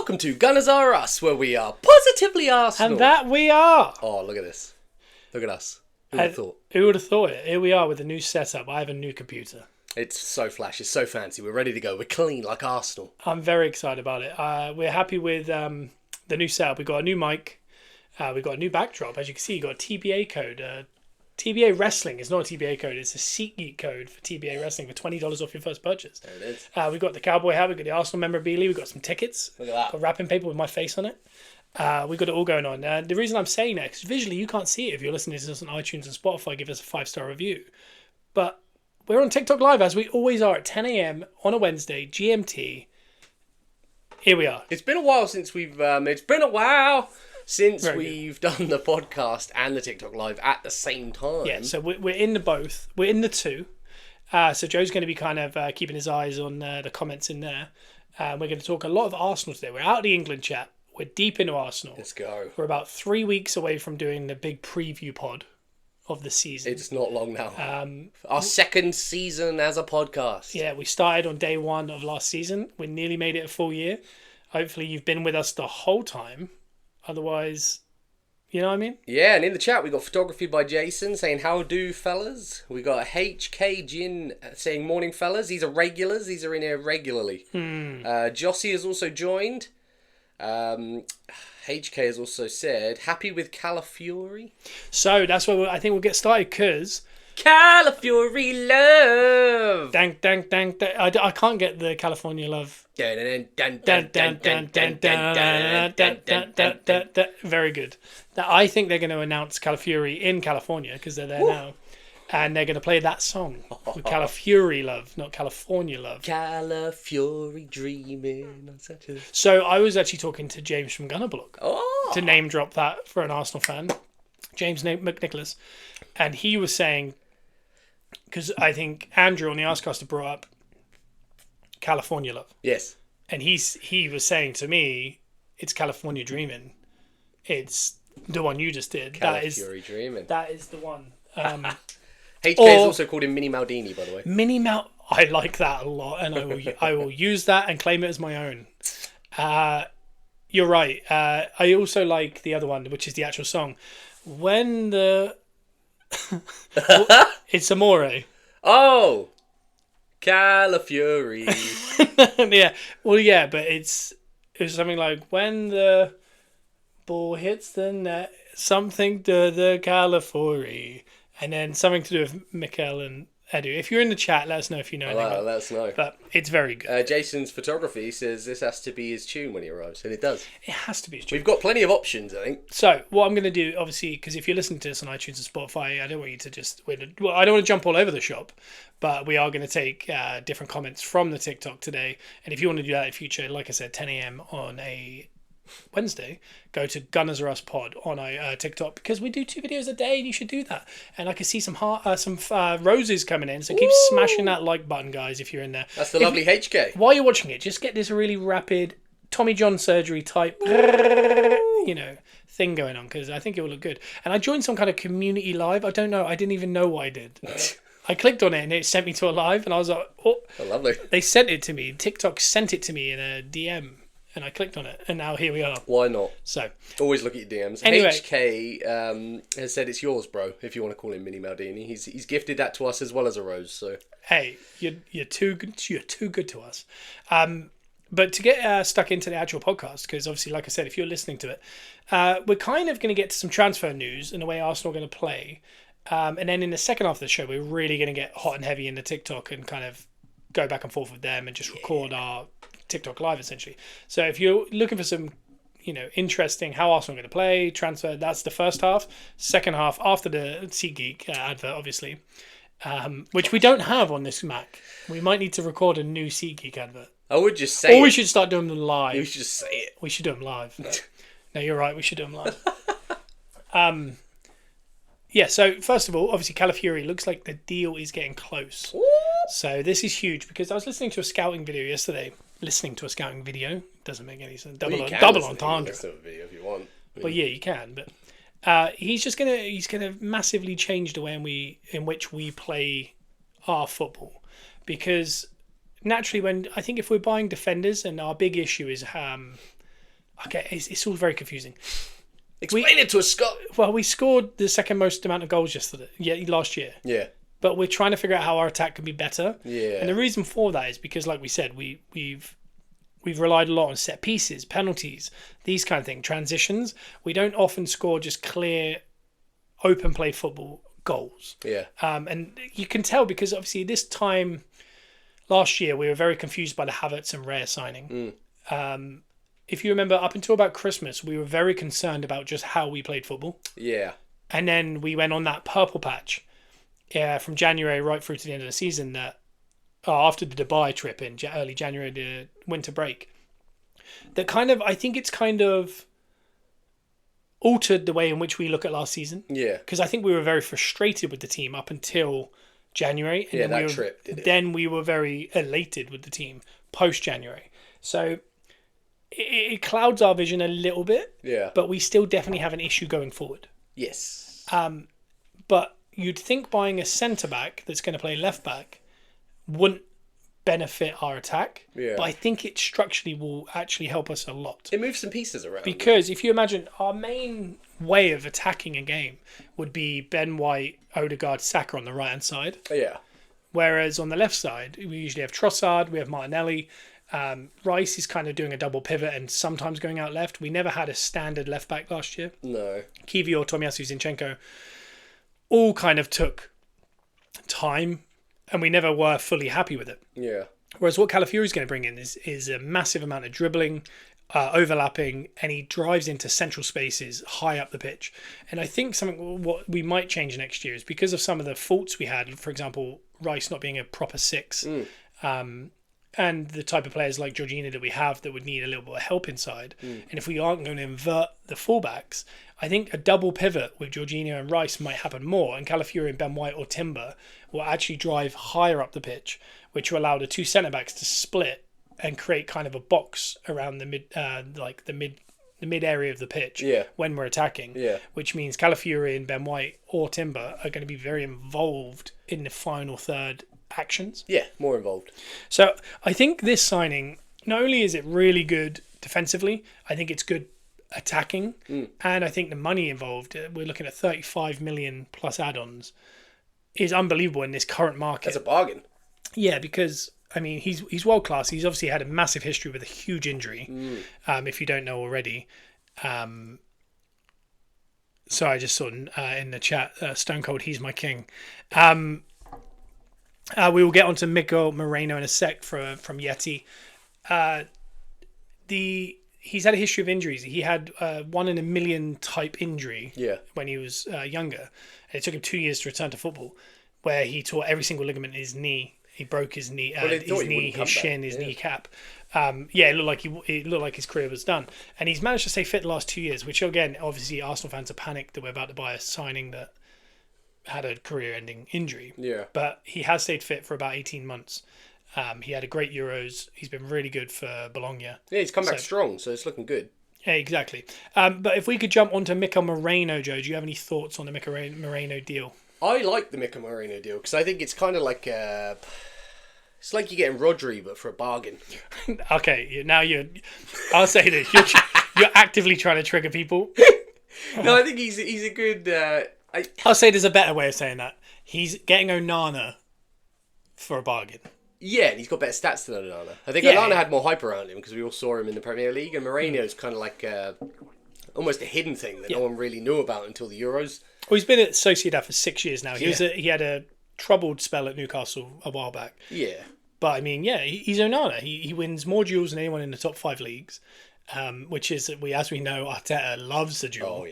welcome to Gunners Are Us, where we are positively Arsenal. And that we are. Oh, look at this. Look at us. Who would have thought? Who would have thought it? Here we are with a new setup. I have a new computer. It's so flash. It's so fancy. We're ready to go. We're clean like Arsenal. I'm very excited about it. We're happy with the new setup. We've got a new mic. We've got a new backdrop. As you can see, you've got a TBA code. TBA Wrestling is not a TBA code. It's a SeatGeek code for TBA Wrestling for $20 off your first purchase. There it is. We've got the cowboy hat. We've got the Arsenal memorabilia. We've got some tickets. Look at that. Got wrapping paper with my face on it. We've got it all going on. The reason I'm saying that is visually you can't see it if you're listening to us on iTunes and Spotify. Give us a 5-star review. But we're on TikTok Live as we always are at 10 a.m. on a Wednesday, GMT. Here we are. It's been a while since we've done the podcast and the TikTok Live at the same time. Yeah, so we're in the both. We're in the two. So Joe's going to be kind of keeping his eyes on the comments in there. We're going to talk a lot of Arsenal today. We're out of the England chat. We're deep into Arsenal. Let's go. We're about 3 weeks away from doing the big preview pod of the season. It's not long now. Our second season as a podcast. Yeah, we started on day 1 of last season. We nearly made it a full year. Hopefully you've been with us the whole time. Otherwise, you know what I mean? Yeah, and in the chat we got photography by Jason saying, how do fellas? We got HK Jin saying, morning fellas. These are regulars. These are in here regularly. Jossie has also joined. HK has also said, happy with Calafiori? So that's where I think we'll get started because... Calafiori love! Dang, dang, dang, dang. I can't get the California love. Very good. I think they're going to announce Calafiori in California because they're there now. And they're going to play that song with Calafiori love, not California love. Calafiori dreaming on such a... So I was actually talking to James from Gunnerblog Oh! to name drop that for an Arsenal fan, James McNicholas. And he was saying, because I think Andrew on the Arscaster brought up California love. Yes. And he was saying to me, it's California dreaming. It's the one you just did. Calafiori dreaming. That is the one. HK has also called him Mini Maldini, by the way. Mini Mal. I like that a lot, and I will use that and claim it as my own. You're right. I also like the other one, which is the actual song. When the it's Amore. Oh, Calafiori. Yeah. Well, yeah, but it's something like when the ball hits the net, something to the Calafiori. And then something to do with Mikel and Edu. If you're in the chat, let us know if you know anything. Let us know. But it's very good. Jason's photography says this has to be his tune when he arrives, and it does. It has to be his tune. We've got plenty of options, I think. So what I'm going to do, obviously, because if you're listening to this on iTunes and Spotify, I don't want you to just... Well, I don't want to jump all over the shop, but we are going to take different comments from the TikTok today. And if you want to do that in future, like I said, 10 a.m. on a Wednesday, go to Gunners Are Us Pod on TikTok because we do 2 videos a day and you should do that. And I can see some roses coming in, so keep smashing that like button, guys, if you're in there. That's the lovely HK. While you're watching it, just get this really rapid Tommy John surgery type thing going on because I think it will look good. And I joined some kind of community live. I don't know. I didn't even know what I did. I clicked on it and it sent me to a live and I was like, oh, lovely. They sent it to me. TikTok sent it to me in a DM. And I clicked on it, and now here we are. Why not? So always look at your DMs. Anyway. HK has said it's yours, bro. If you want to call him Mini Maldini, he's gifted that to us as well as a rose. So hey, you're too good. You're too good to us. But to get stuck into the actual podcast, because obviously, like I said, if you're listening to it, we're kind of going to get to some transfer news and the way Arsenal are going to play, and then in the second half of the show, we're really going to get hot and heavy into TikTok and kind of go back and forth with them and just record our TikTok Live essentially. So if you're looking for some, interesting how Arsenal are going to play, transfer, that's the first half. Second half after the SeatGeek advert, obviously, which we don't have on this Mac. We might need to record a new SeatGeek advert. I would just say, we should start doing them live. You should just say it. We should do them live. No, you're right. We should do them live. Yeah. So first of all, obviously Calafiori looks like the deal is getting close. So this is huge because I was listening to a scouting video yesterday. Doesn't make any sense. Double entendre. If you want. Well, yeah, you can, but he's gonna massively change the way in which we play our football, because naturally, if we're buying defenders, and our big issue is Okay, it's all very confusing. Explain it to us, Scott. Well, we scored the second most amount of goals last year. Yeah. But we're trying to figure out how our attack can be better. Yeah. And the reason for that is because, like we said, we've relied a lot on set pieces, penalties, these kind of things, transitions. We don't often score just clear, open play football goals. Yeah. And you can tell because obviously this time last year we were very confused by the Havertz and Raya signing. If you remember, up until about Christmas, we were very concerned about just how we played football. Yeah. And then we went on that purple patch from January right through to the end of the season that after the Dubai trip in early January, the winter break, that kind of, I think it's kind of altered the way in which we look at last season. Yeah. Because I think we were very frustrated with the team up until January. And trip did it. Then we were very elated with the team post-January. So it clouds our vision a little bit. Yeah. But we still definitely have an issue going forward. Yes. But you'd think buying a centre-back that's going to play left-back wouldn't benefit our attack. Yeah. But I think it structurally will actually help us a lot. It moves some pieces around. Because if you imagine our main way of attacking a game would be Ben White, Odegaard, Saka on the right-hand side. Yeah. Whereas on the left side, we usually have Trossard, we have Martinelli. Rice is kind of doing a double pivot and sometimes going out left. We never had a standard left back last year. No. Kiwior, Tomiyasu, Zinchenko all kind of took time and we never were fully happy with it. Yeah. Whereas what Calafiori is going to bring in is a massive amount of dribbling, overlapping, and he drives into central spaces high up the pitch. And I think something what we might change next year is because of some of the faults we had, for example, Rice not being a proper six, and the type of players like Jorginho that we have that would need a little bit of help inside. And if we aren't going to invert the fullbacks, I think a double pivot with Jorginho and Rice might happen more, and Calafiori and Ben White or Timber will actually drive higher up the pitch, which will allow the two centre-backs to split and create kind of a box around the mid area of the pitch when we're attacking, which means Calafiori and Ben White or Timber are going to be very involved in the final third actions. Yeah, more involved. So I think this signing, not only is it really good defensively, I think it's good attacking, and I think the money involved, we're looking at 35 million plus add-ons, is unbelievable in this current market. That's a bargain. Yeah, because I mean he's world class. He's obviously had a massive history with a huge injury. If you don't know already. So I just saw in the chat, Stone Cold, he's my king. We will get onto Mikel Moreno in a sec from Yeti. He's had a history of injuries. He had 1 in a million type injury when he was younger. And it took him 2 years to return to football, where he tore every single ligament in his knee. He broke his knee, his shin, his kneecap. It looked like his career was done. And he's managed to stay fit the last 2 years, which again, obviously Arsenal fans are panicked that we're about to buy a signing that had a career-ending injury. Yeah. But he has stayed fit for about 18 months. He had a great Euros. He's been really good for Bologna. Yeah, he's come back strong, so it's looking good. Yeah, exactly. But if we could jump onto Mikel Moreno, Joe, do you have any thoughts on the Mikel Moreno deal? I like the Mikel Moreno deal because I think it's kind of like it's like you're getting Rodri but for a bargain. Okay, I'll say this: you're actively trying to trigger people. No, I think he's a good. I'll say there's a better way of saying that. He's getting Onana for a bargain. Yeah, and he's got better stats than Onana. I think Onana had more hype around him because we all saw him in the Premier League, and Moreno's kind of like almost a hidden thing that no one really knew about until the Euros. Well, he's been at Sociedad for 6 years now. He had a troubled spell at Newcastle a while back. Yeah. But I mean, he's Onana. He wins more duels than anyone in the top 5 leagues, which is, as we know, Arteta loves the duel. Oh,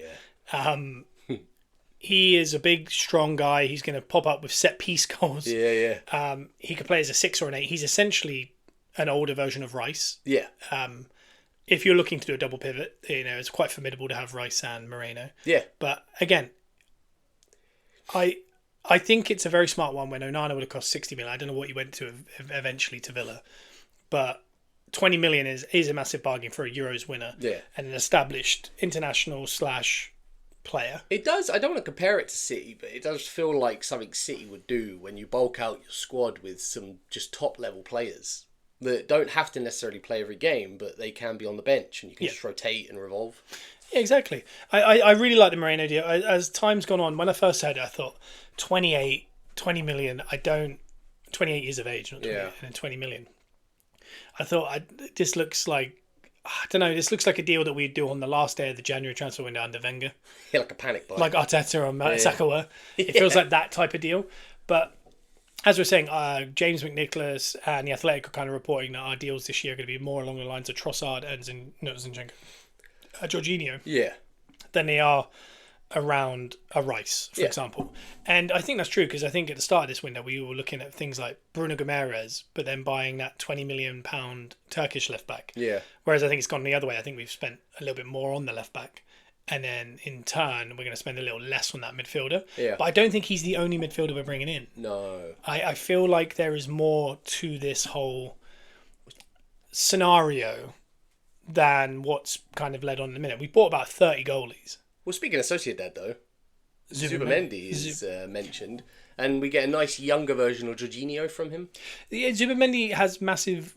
yeah. He is a big, strong guy. He's going to pop up with set-piece goals. Yeah. He could play as a 6 or an 8. He's essentially an older version of Rice. Yeah. If you're looking to do a double pivot, it's quite formidable to have Rice and Moreno. Yeah. But again, I think it's a very smart one when Onana would have cost 60 million. I don't know what he went to eventually to Villa. But 20 million is a massive bargain for a Euros winner. Yeah. And an established international / player. It does. I don't want to compare it to City, but it does feel like something City would do when you bulk out your squad with some just top level players. that don't have to necessarily play every game, but they can be on the bench and you can just rotate and revolve. Yeah, exactly. I really like the Moreno deal. As time's gone on, when I first heard it, I thought 20 million. 28 years of age, not 20, and 20 million. I thought this looks like, I don't know, this looks like a deal that we'd do on the last day of the January transfer window under Wenger. Yeah, like a panic buy. Like Arteta or Saka were. It feels like that type of deal. But as we're saying, James McNicholas and The Athletic are kind of reporting that our deals this year are going to be more along the lines of Trossard and Zinchenko. Jorginho, than they are around a Rice, for example. And I think that's true, because I think at the start of this window we were looking at things like Bruno Guimaraes, but then buying that £20 million Turkish left back. Yeah. Whereas I think it's gone the other way. I think we've spent a little bit more on the left back, and then in turn we're going to spend a little less on that midfielder. Yeah. But I don't think he's the only midfielder we're bringing in. No. I feel like there is more to this whole scenario than what's kind of led on in a minute. We bought about 30 goalies. Well, speaking of Sociedad, though, Zubamendi is mentioned, and we get a nice younger version of Jorginho from him. Yeah, Zubamendi has massive...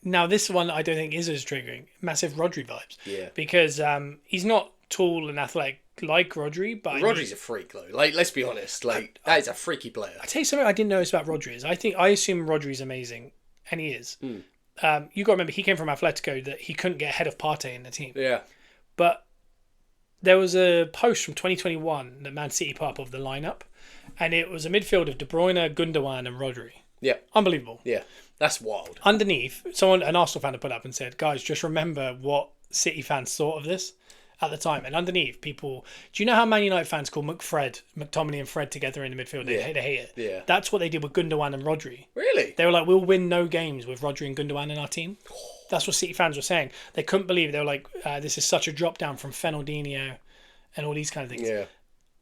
Now, this one I don't think is as triggering. Massive Rodri vibes. Yeah. Because he's not tall and athletic like Rodri, but... Rodri's a freak, though. Like, let's be honest. Like, that is a freaky player. I tell you something I didn't notice about Rodri is I assume Rodri's amazing, and he is. You got to remember, he came from Atletico that he couldn't get ahead of Partey in the team. Yeah. But there was a post from 2021 that Man City put up of the lineup, and it was a midfield of De Bruyne, Gundogan, and Rodri. Yeah. Unbelievable. Yeah. That's wild. Underneath, an Arsenal fan had put up and said, guys, just remember what City fans thought of this at the time. And underneath, people... Do you know how Man United fans call McTominay and Fred together in the midfield? They hate it. Yeah. That's what they did with Gundogan and Rodri. Really? They were like, we'll win no games with Rodri and Gundogan in our team. That's what City fans were saying. They couldn't believe it. They were like, this is such a drop down from Fernandinho and all these kind of things. Yeah.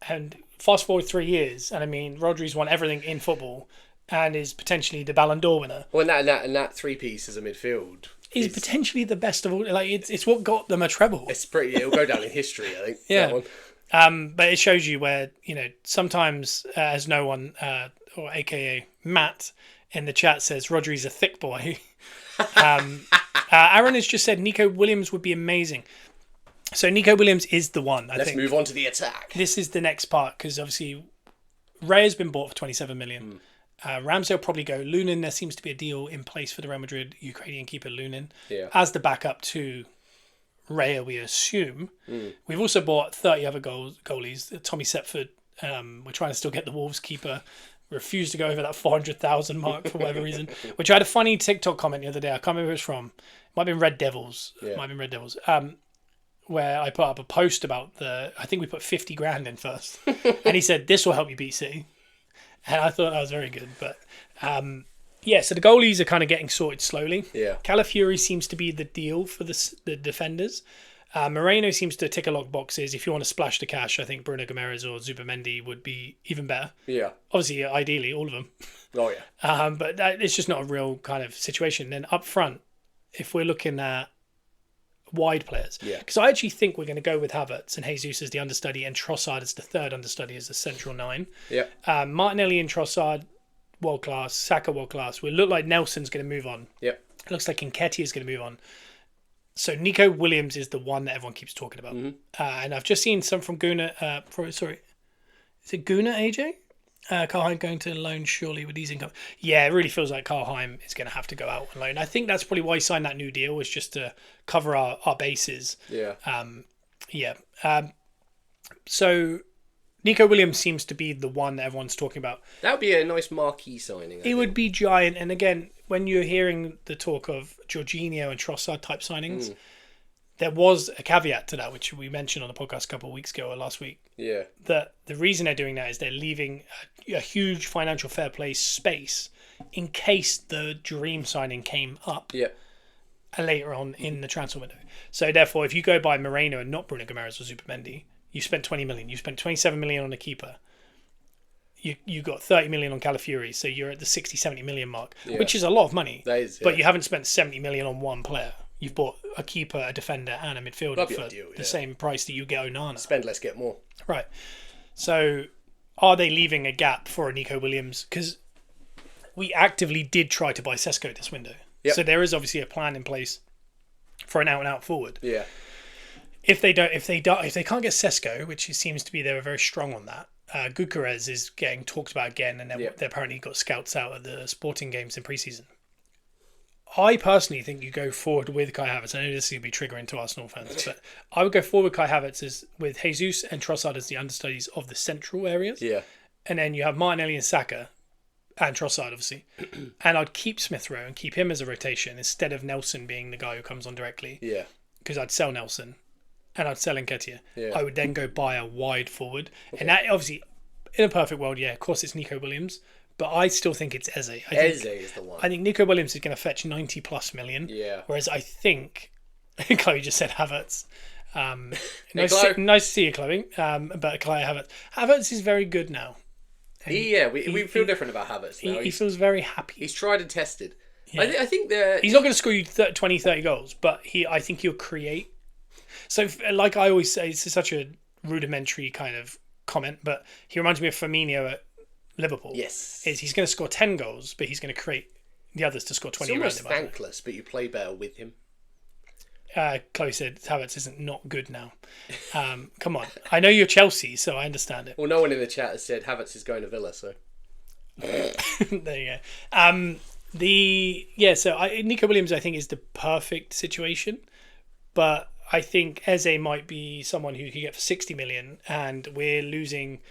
And fast forward 3 years, and I mean, Rodri's won everything in football and is potentially the Ballon d'Or winner. Well, and that three-piece as a midfield... Is potentially the best of all. Like, it's what got them a treble. It'll go down in history, I think. Yeah. That one. But it shows you where, sometimes, as no one, or AKA Matt, in the chat says, Rodri's a thick boy. Aaron has just said Nico Williams would be amazing. So Nico Williams is the one, I think. Let's move on to the attack. This is the next part, because obviously Ray has been bought for 27 million. Ramsey will probably go. Lunin, there seems to be a deal in place for the Real Madrid Ukrainian keeper Lunin as the backup to Ray, we assume. We've also bought 30 other goalies. Tommy Setford, we're trying to still get the Wolves keeper. Refused to go over that 400,000 mark for whatever reason. Which I had a funny TikTok comment the other day. I can't remember who it was from. It might have been Red Devils. Where I put up a post about I think we put 50 grand in first. And he said, this will help you beat City. And I thought that was very good. But so the goalies are kind of getting sorted slowly. Yeah. Calafiori seems to be the deal for the defenders. Moreno seems to tick a lot of boxes. If you want to splash the cash, I think Bruno Guimaraes or Zubamendi would be even better. Yeah. Obviously, ideally, all of them. Oh, yeah. But it's just not a real kind of situation. Then up front, if we're looking at wide players, because I actually think we're going to go with Havertz and Jesus as the understudy and Trossard as the third understudy as the central nine. Yeah. Martinelli and Trossard, world class. Saka, world class. We look like Nelson's going to move on. Yeah. It looks like Nketiah is going to move on. So Nico Williams is the one that everyone keeps talking about. And I've just seen some from Guna. Is it Guna, AJ? Karlheim going to loan surely with these income. Yeah, it really feels like Karlheim is going to have to go out on loan. I think that's probably why he signed that new deal, was just to cover our bases. Yeah. So Nico Williams seems to be the one that everyone's talking about. That would be a nice marquee signing. It would be giant. And again, when you're hearing the talk of Jorginho and Trossard type signings, there was a caveat to that, which we mentioned on the podcast a couple of weeks ago or last week. Yeah. That the reason they're doing that is they're leaving a huge financial fair play space in case the dream signing came up later on in the transfer window. So therefore, if you go buy Moreno and not Bruno Guimaraes or Zubamendi, you spent 20 million. You spent 27 million on a keeper. You got 30 million on Calafiori, so you're at the 60, 70 million mark, which is a lot of money. That is, but you haven't spent 70 million on one player. You've bought a keeper, a defender, and a midfielder for the same price that you get Onana. Spend less, get more. Right. So, are they leaving a gap for a Nico Williams? Because we actively did try to buy Sesko this window. Yep. So there is obviously a plan in place for an out-and-out forward. Yeah. If they can't get Sesko, which it seems to be they were very strong on that. Gyökeres is getting talked about again, and they apparently got scouts out at the Sporting games in pre-season. I personally think you go forward with Kai Havertz. I know this is going to be triggering to Arsenal fans, but I would go forward with Kai Havertz with Jesus and Trossard as the understudies of the central areas. Yeah. And then you have Martinelli and Saka and Trossard, obviously. And I'd keep Smith Rowe and keep him as a rotation instead of Nelson being the guy who comes on directly. Yeah. Because I'd sell Nelson and I'd sell Nketiah. Yeah. I would then go buy a wide forward. Okay. And that, obviously, in a perfect world, of course it's Nico Williams. But I still think it's Eze. Eze is the one. I think Nico Williams is going to fetch 90 plus million. Yeah. Whereas I think, Chloe just said Havertz. Nice to see you, Chloe. But Chloe Havertz. Havertz is very good now. We feel different about Havertz now. He feels very happy. He's tried and tested. Yeah. I think he's not going to score you 20, 30 goals, but I think he'll create. So, like I always say, it's such a rudimentary kind of comment, but he reminds me of Firmino at Liverpool. Yes. He's going to score 10 goals, but he's going to create the others to score 20. It's almost thankless, but you play better with him. Chloe said Havertz isn't not good now. Come on. I know you're Chelsea, so I understand it. Well, no one in the chat has said Havertz is going to Villa, so. There you go. So Nico Williams, I think, is the perfect situation. But I think Eze might be someone who you could get for 60 million, and we're losing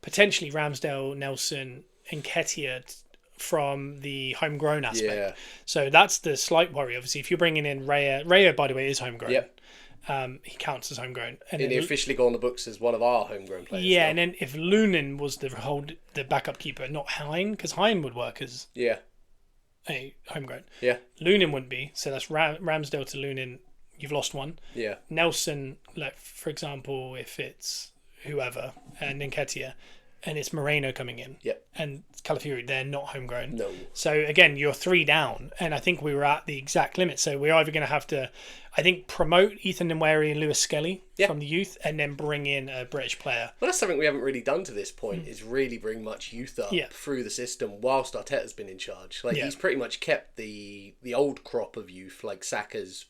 potentially Ramsdale, Nelson, and Nketiah from the homegrown aspect. Yeah. So that's the slight worry. Obviously, if you're bringing in Raya, by the way, is homegrown. Yep. He counts as homegrown. And he officially got on the books as one of our homegrown players. Yeah, now. And then if Lunin was the backup keeper, not Hein, because Hein would work as a homegrown. Yeah. Lunin wouldn't be. So that's Ramsdale to Lunin. You've lost one. Yeah. Nelson, like for example, if it's whoever, and Nketiah, and it's Moreno coming in. Yep. And Calafiori, they're not homegrown. No. So again, you're 3 down, and I think we were at the exact limit. So we're either going to have to, I think, promote Ethan Nwaneri and Lewis Skelly from the youth, and then bring in a British player. Well, that's something we haven't really done to this point, is really bring much youth up through the system whilst Arteta's been in charge. Like he's pretty much kept the old crop of youth, like Saka's,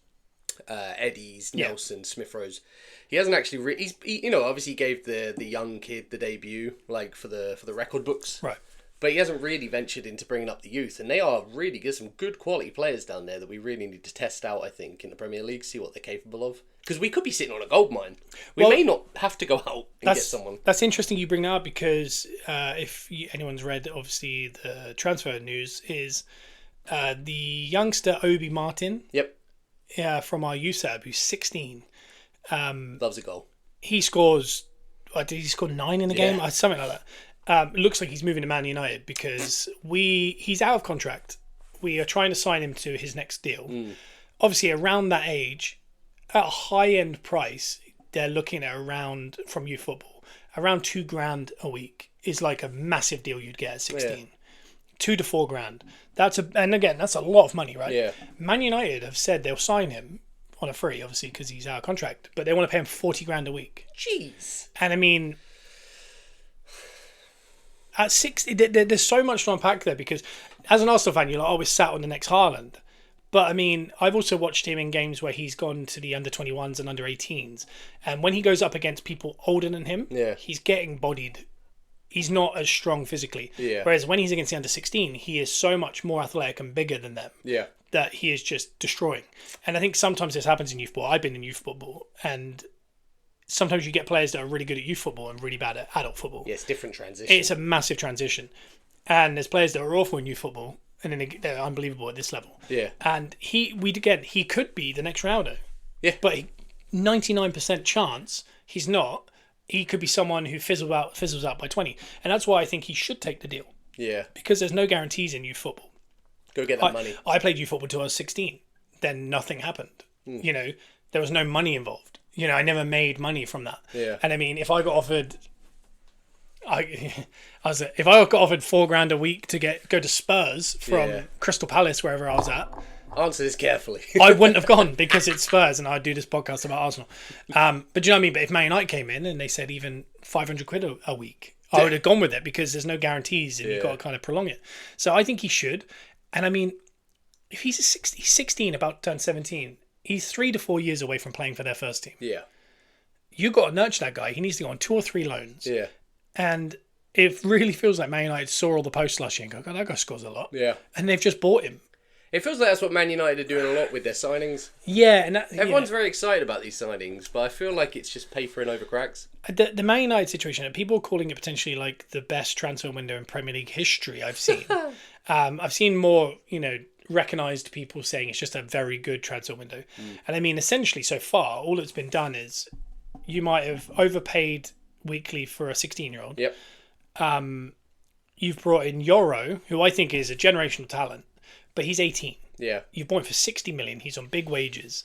Eddie's, Nelson, Smith Rowe's. He hasn't actually. He obviously gave the young kid the debut, like for the record books. Right. But he hasn't really ventured into bringing up the youth, and they are really good. Some good quality players down there that we really need to test out. I think in the Premier League, see what they're capable of. Because we could be sitting on a gold mine. We may not have to go out and get someone. That's interesting you bring that up, because if anyone's read, obviously the transfer news is the youngster Obi Martin. Yep. From our USAB, who's 16. Loves a goal. He scores. Did he score 9 in the game? Something like that. Looks like he's moving to Man United because he's out of contract. We are trying to sign him to his next deal. Obviously, around that age, at a high end price, they're looking at around, from youth football, around $2,000 a week is like a massive deal you'd get at 16. Yeah. 2 to 4 grand. And again, that's a lot of money, right? Yeah. Man United have said they'll sign him on a free, obviously, because he's out of contract, but they want to pay him 40 grand a week. Jeez. And I mean, at 60, there's so much to unpack there, because as an Arsenal fan, you're like, we're sat on the next Haaland. But I mean, I've also watched him in games where he's gone to the under 21s and under 18s. And when he goes up against people older than him, he's getting bodied. He's not as strong physically. Yeah. Whereas when he's against the under 16, he is so much more athletic and bigger than them. Yeah. That he is just destroying. And I think sometimes this happens in youth football. I've been in youth football, and sometimes you get players that are really good at youth football and really bad at adult football. Yeah, it's different transition. It's a massive transition. And there's players that are awful in youth football, and then they're unbelievable at this level. Yeah. And he could be the next Ronaldo. Yeah. But 99% chance he's not. He could be someone who fizzles out by 20. And that's why I think he should take the deal. Yeah. Because there's no guarantees in youth football. Go get that money. I played youth football till I was 16. Then nothing happened. There was no money involved. I never made money from that. Yeah. And I mean, if I got offered, if I got offered $4,000 a week to go to Spurs from Crystal Palace, wherever I was at, answer this carefully. I wouldn't have gone, because it's Spurs and I do this podcast about Arsenal. But do you know what I mean? But if Man United came in and they said even 500 quid a week, I would have gone with it, because there's no guarantees and you've got to kind of prolong it. So I think he should. And I mean, if he's 16, about to turn 17, he's 3 to 4 years away from playing for their first team. Yeah. You got to nurture that guy. He needs to go on 2 or 3 loans. Yeah. And it really feels like Man United saw all the posts last year and go, God, that guy scores a lot. Yeah. And they've just bought him. It feels like that's what Man United are doing a lot with their signings. Yeah, and everyone's very excited about these signings, but I feel like it's just papering over cracks. The Man United situation, and people are calling it potentially like the best transfer window in Premier League history I've seen. I've seen more, recognised people saying it's just a very good transfer window. And I mean, essentially, so far, all that's been done is you might have overpaid weekly for a 16-year-old. Yep. You've brought in Yoro, who I think is a generational talent, but he's 18. Yeah. You've bought him for 60 million. He's on big wages.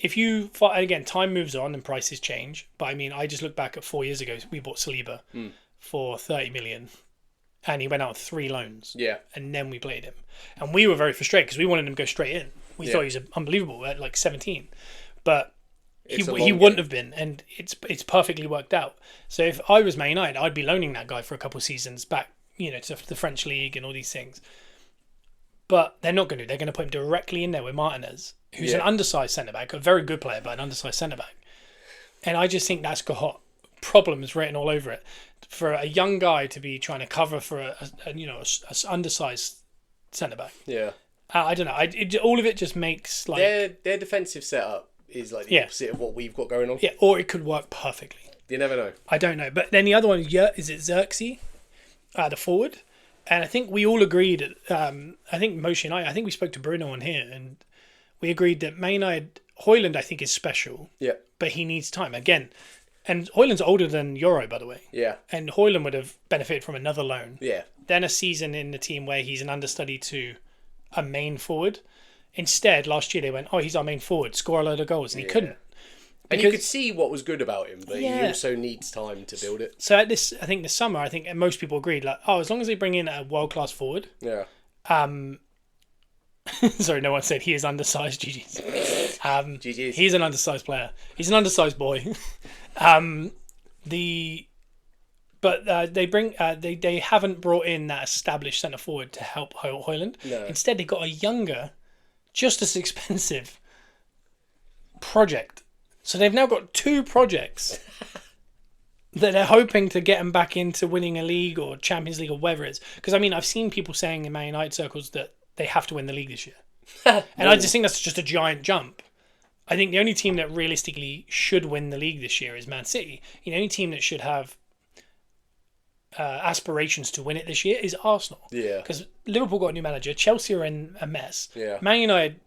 If you, again, time moves on and prices change. But I mean, I just look back at 4 years ago. We bought Saliba for 30 million, and he went out on 3 loans. Yeah. And then we played him, and we were very frustrated because we wanted him to go straight in. We thought he was unbelievable at like 17, but he wouldn't have been, and it's perfectly worked out. So if I was Man United, I'd be loaning that guy for a couple of seasons back, to the French league and all these things. But they're not going to. They're going to put him directly in there with Martinez, who's an undersized centre-back, a very good player, but an undersized centre-back. And I just think that's got problems written all over it. For a young guy to be trying to cover for a undersized centre-back. Yeah. I don't know. All of it just makes like... Their defensive setup is like the opposite of what we've got going on. Yeah, or it could work perfectly. You never know. I don't know. But then the other one, is it Xerxes? The forward? And I think we all agreed, I think Moshe and I think we spoke to Bruno on here, and we agreed that Man United, Højlund I think is special. Yeah. But he needs time. Again, and Højlund's older than Yoro, by the way. Yeah. And Højlund would have benefited from another loan. Yeah. Then a season in the team where he's an understudy to a main forward. Instead, last year they went, he's our main forward, score a load of goals, and he couldn't. And you could see what was good about him, but he also needs time to build it. So this summer, I think most people agreed, as long as they bring in a world-class forward. Yeah. Sorry, no one said he is undersized. GG's. GG's. He's an undersized player. He's an undersized boy. They haven't brought in that established centre forward to help Højlund. No. Instead, they got a younger, just as expensive project. So they've now got 2 projects that they're hoping to get them back into winning a league or Champions League or whatever it is. Because, I mean, I've seen people saying in Man United circles that they have to win the league this year. And I just think that's just a giant jump. I think the only team that realistically should win the league this year is Man City. The only team that should have aspirations to win it this year is Arsenal. Yeah. Because Liverpool got a new manager. Chelsea are in a mess. Yeah. Man United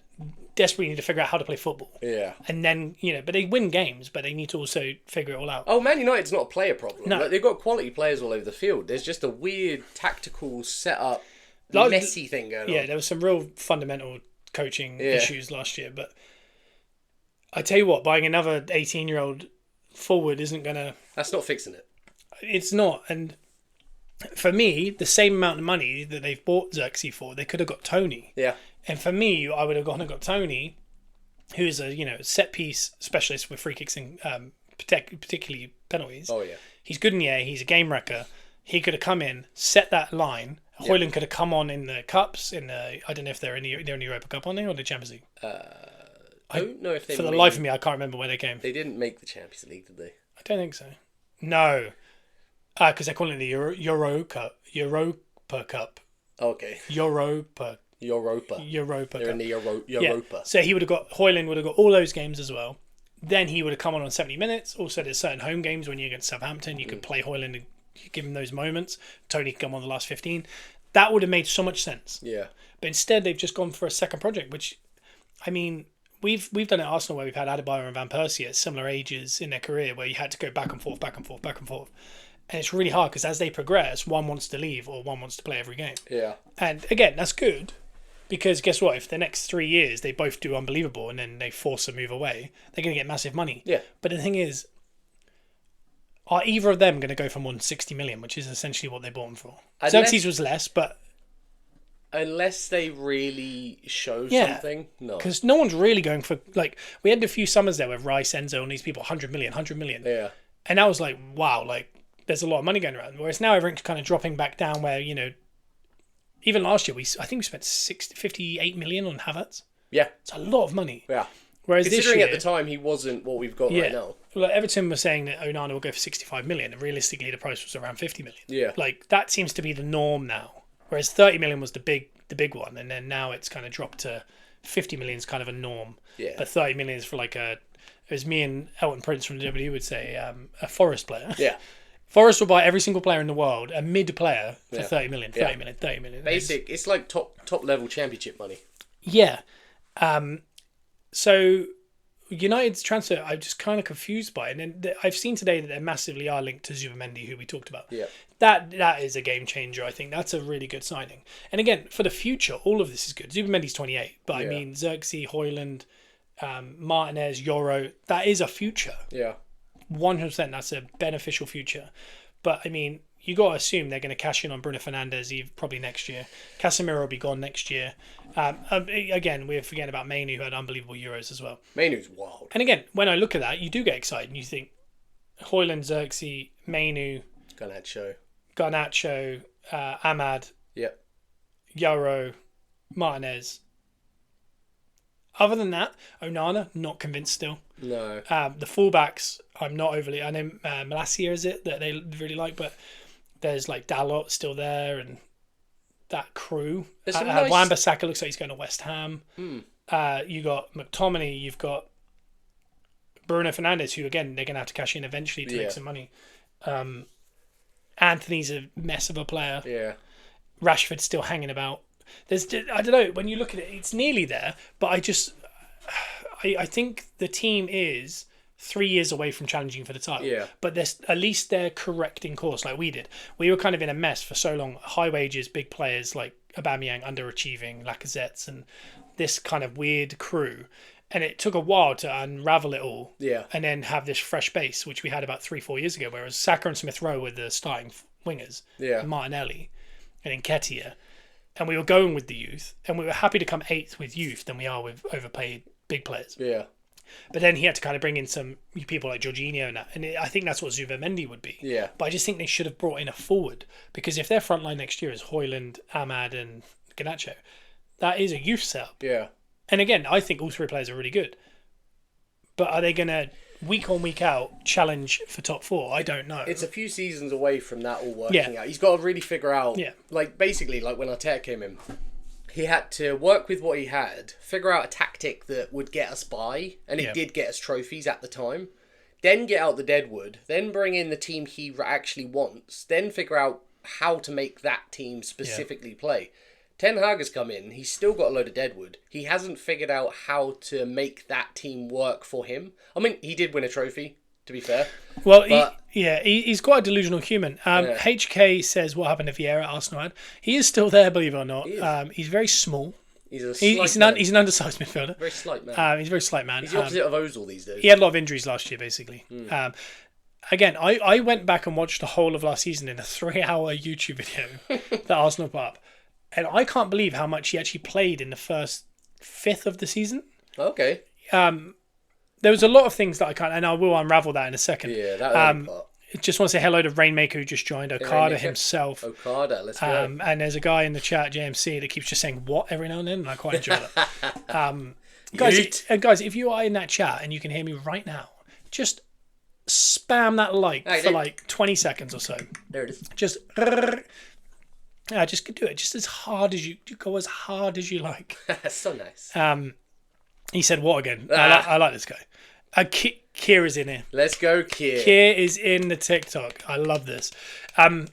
desperately need to figure out how to play football. Yeah. And then, but they win games, but they need to also figure it all out. Oh, Man United's not a player problem. No. They've got quality players all over the field. There's just a weird tactical setup, messy thing going on. Yeah, there was some real fundamental coaching issues last year. But I tell you what, buying another 18-year-old forward isn't going to... That's not fixing it. It's not. And for me, the same amount of money that they've bought Xerxes for, they could have got Tony. Yeah. And for me, I would have gone and got Tony, who is a set piece specialist with free kicks and particularly penalties. Oh yeah, he's good in the air. He's a game wrecker. He could have come in, set that line. Yep. Højlund could have come on in the cups. I don't know if they're in the Europa Cup on there or the Champions League. I don't know if they. For the life of me, I can't remember where they came. They didn't make the Champions League, did they? I don't think so. No, because they're calling it the Europa Cup. Okay. Europa. They're in the Europa. Yeah. So Højlund would have got all those games as well. Then he would have come on 70 minutes. Also, there's certain home games when you're against Southampton, you could play Højlund and give him those moments. Tony could come on the last 15. That would have made so much sense. Yeah. But instead, they've just gone for a second project, which, I mean, we've done it at Arsenal where we've had Adebayor and Van Persie at similar ages in their career where you had to go back and forth. And it's really hard because as they progress, one wants to leave or one wants to play every game. Yeah. And again, that's good. Because guess what? If the next 3 years they both do unbelievable and then they force a move away, they're going to get massive money. Yeah. But the thing is, are either of them going to go for more than 60 million, which is essentially what they bought them for? Xerxes was less, but... Unless they really show something, no. Because no one's really going for... we had a few summers there with Rice, Enzo, and these people, 100 million. Yeah. And I was like, wow, there's a lot of money going around. Whereas now everything's kind of dropping back down where, even last year, I think we spent 58 million on Havertz. Yeah. It's a lot of money. Yeah. Whereas considering this year, at the time he wasn't what we've got right now. Well, Everton was saying that Onana will go for 65 million, and realistically the price was around 50 million. Yeah. Like, that seems to be the norm now. Whereas 30 million was the big one, and then now it's kind of dropped to 50 million is kind of a norm. Yeah. But 30 million is for like as me and Elton Prince from the WWE would say, a Forest player. Yeah. Forest will buy every single player in the world, a mid player, for 30 million, 30 million, 30 million. Basic, it's like top level championship money. Yeah. So United's transfer, I'm just kind of confused by it. And then I've seen today that they massively are linked to Zubimendi, who we talked about. Yeah. That is a game changer, I think. That's a really good signing. And again, for the future, all of this is good. Zubimendi's 28, but I mean, Xerxes, Højlund, Martinez, Euro, that is a future. Yeah. 100%, that's a beneficial future. But I mean, you got to assume they're going to cash in on Bruno Fernandes probably next year. Casemiro will be gone next year. Again, we're forgetting about Mainu, who had unbelievable Euros as well. Mainu's wild. And again, when I look at that, you do get excited and you think Højlund, Xerxes, Mainu, Garnacho, Ahmad, Euro, Martinez. Other than that, Onana, not convinced still. No. The fullbacks, I'm not overly... I know Malacia is it that they really like, but there's like Dalot still there and that crew. Wan-Bissaka looks like he's going to West Ham. You got McTominay, you've got Bruno Fernandes, who again, they're going to have to cash in eventually to make some money. Anthony's a mess of a player. Yeah. Rashford's still hanging about. I don't know, when you look at it, it's nearly there, but I think the team is 3 years away from challenging for the title. Yeah. But at least they're correcting course like we did. We were kind of in a mess for so long. High wages, big players like Aubameyang underachieving, Lacazette's, and this kind of weird crew. And it took a while to unravel it all. Yeah. And then have this fresh base, which we had about 3-4 years ago, whereas Saka and Smith Rowe were the starting wingers. Yeah. And Martinelli and Nketiah. And we were going with the youth, and we were happy to come 8th with youth than we are with overpaid big players. Yeah. But then he had to kind of bring in some people like Jorginho and that, and I think that's what Zubimendi would be. Yeah. But I just think they should have brought in a forward, because if their front line next year is Højlund, Ahmad, and Garnacho, that is a youth setup. Yeah. And again, I think all three players are really good. But are they going to, week on, week out, challenge for top 4? I don't know. It's a few seasons away from that all working out. He's got to really figure out, basically, like when Arteta came in, he had to work with what he had, figure out a tactic that would get us by, and it did get us trophies at the time. Then get out the deadwood, then bring in the team he actually wants, then figure out how to make that team specifically play. Ten Hag has come in, he's still got a load of deadwood. He hasn't figured out how to make that team work for him. I mean, he did win a trophy, to be fair. Well, he's quite a delusional human. HK says what happened to Vieira at Arsenal. He is still there, believe it or not. He's very small. He's an undersized midfielder. Very slight man. He's a very slight man. He's the opposite of Ozil these days. He had a lot of injuries last year, basically. Again, I went back and watched the whole of last season in a 3-hour YouTube video that Arsenal put up. And I can't believe how much he actually played in the first fifth of the season. Okay. There was a lot of things that I can't, and I will unravel that in a second. Yeah, that part. Just want to say hello to Rainmaker, who just joined, Okada himself. Okada, let's go. And there's a guy in the chat, JMC, that keeps just saying "what" every now and then, and I quite enjoy that. Guys, if you are in that chat and you can hear me right now, just spam that for like 20 seconds or so. There it is. Just do it just as hard as you go, as hard as you like. So nice. He said what again? I like this guy. Kier is in here. Let's go, Kier. Kier is in the TikTok. I love this. What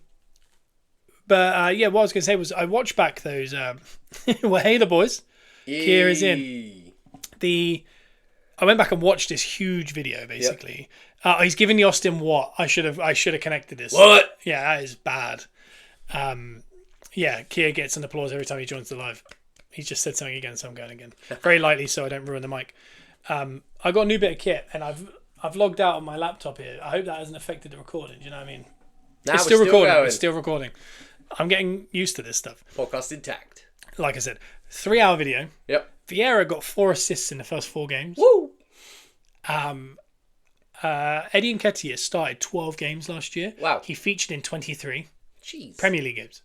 I was going to say was I watched back those. Well, hey, the boys. Kier is in. I went back and watched this huge video. Basically, he's giving the Austin what? I should have connected this. What? Yeah, that is bad. Kier gets an applause every time he joins the live. He just said something again, so I'm going again. Very lightly so I don't ruin the mic. I got a new bit of kit and I've logged out on my laptop here. I hope that hasn't affected the recording. Do you know what I mean? It's still recording. It's still recording. I'm getting used to this stuff. Podcast intact. Like I said, 3-hour video. Yep. Vieira got 4 assists in the first 4 games. Woo! Eddie Nketiah started 12 games last year. Wow. He featured in 23. Jeez. Premier League games.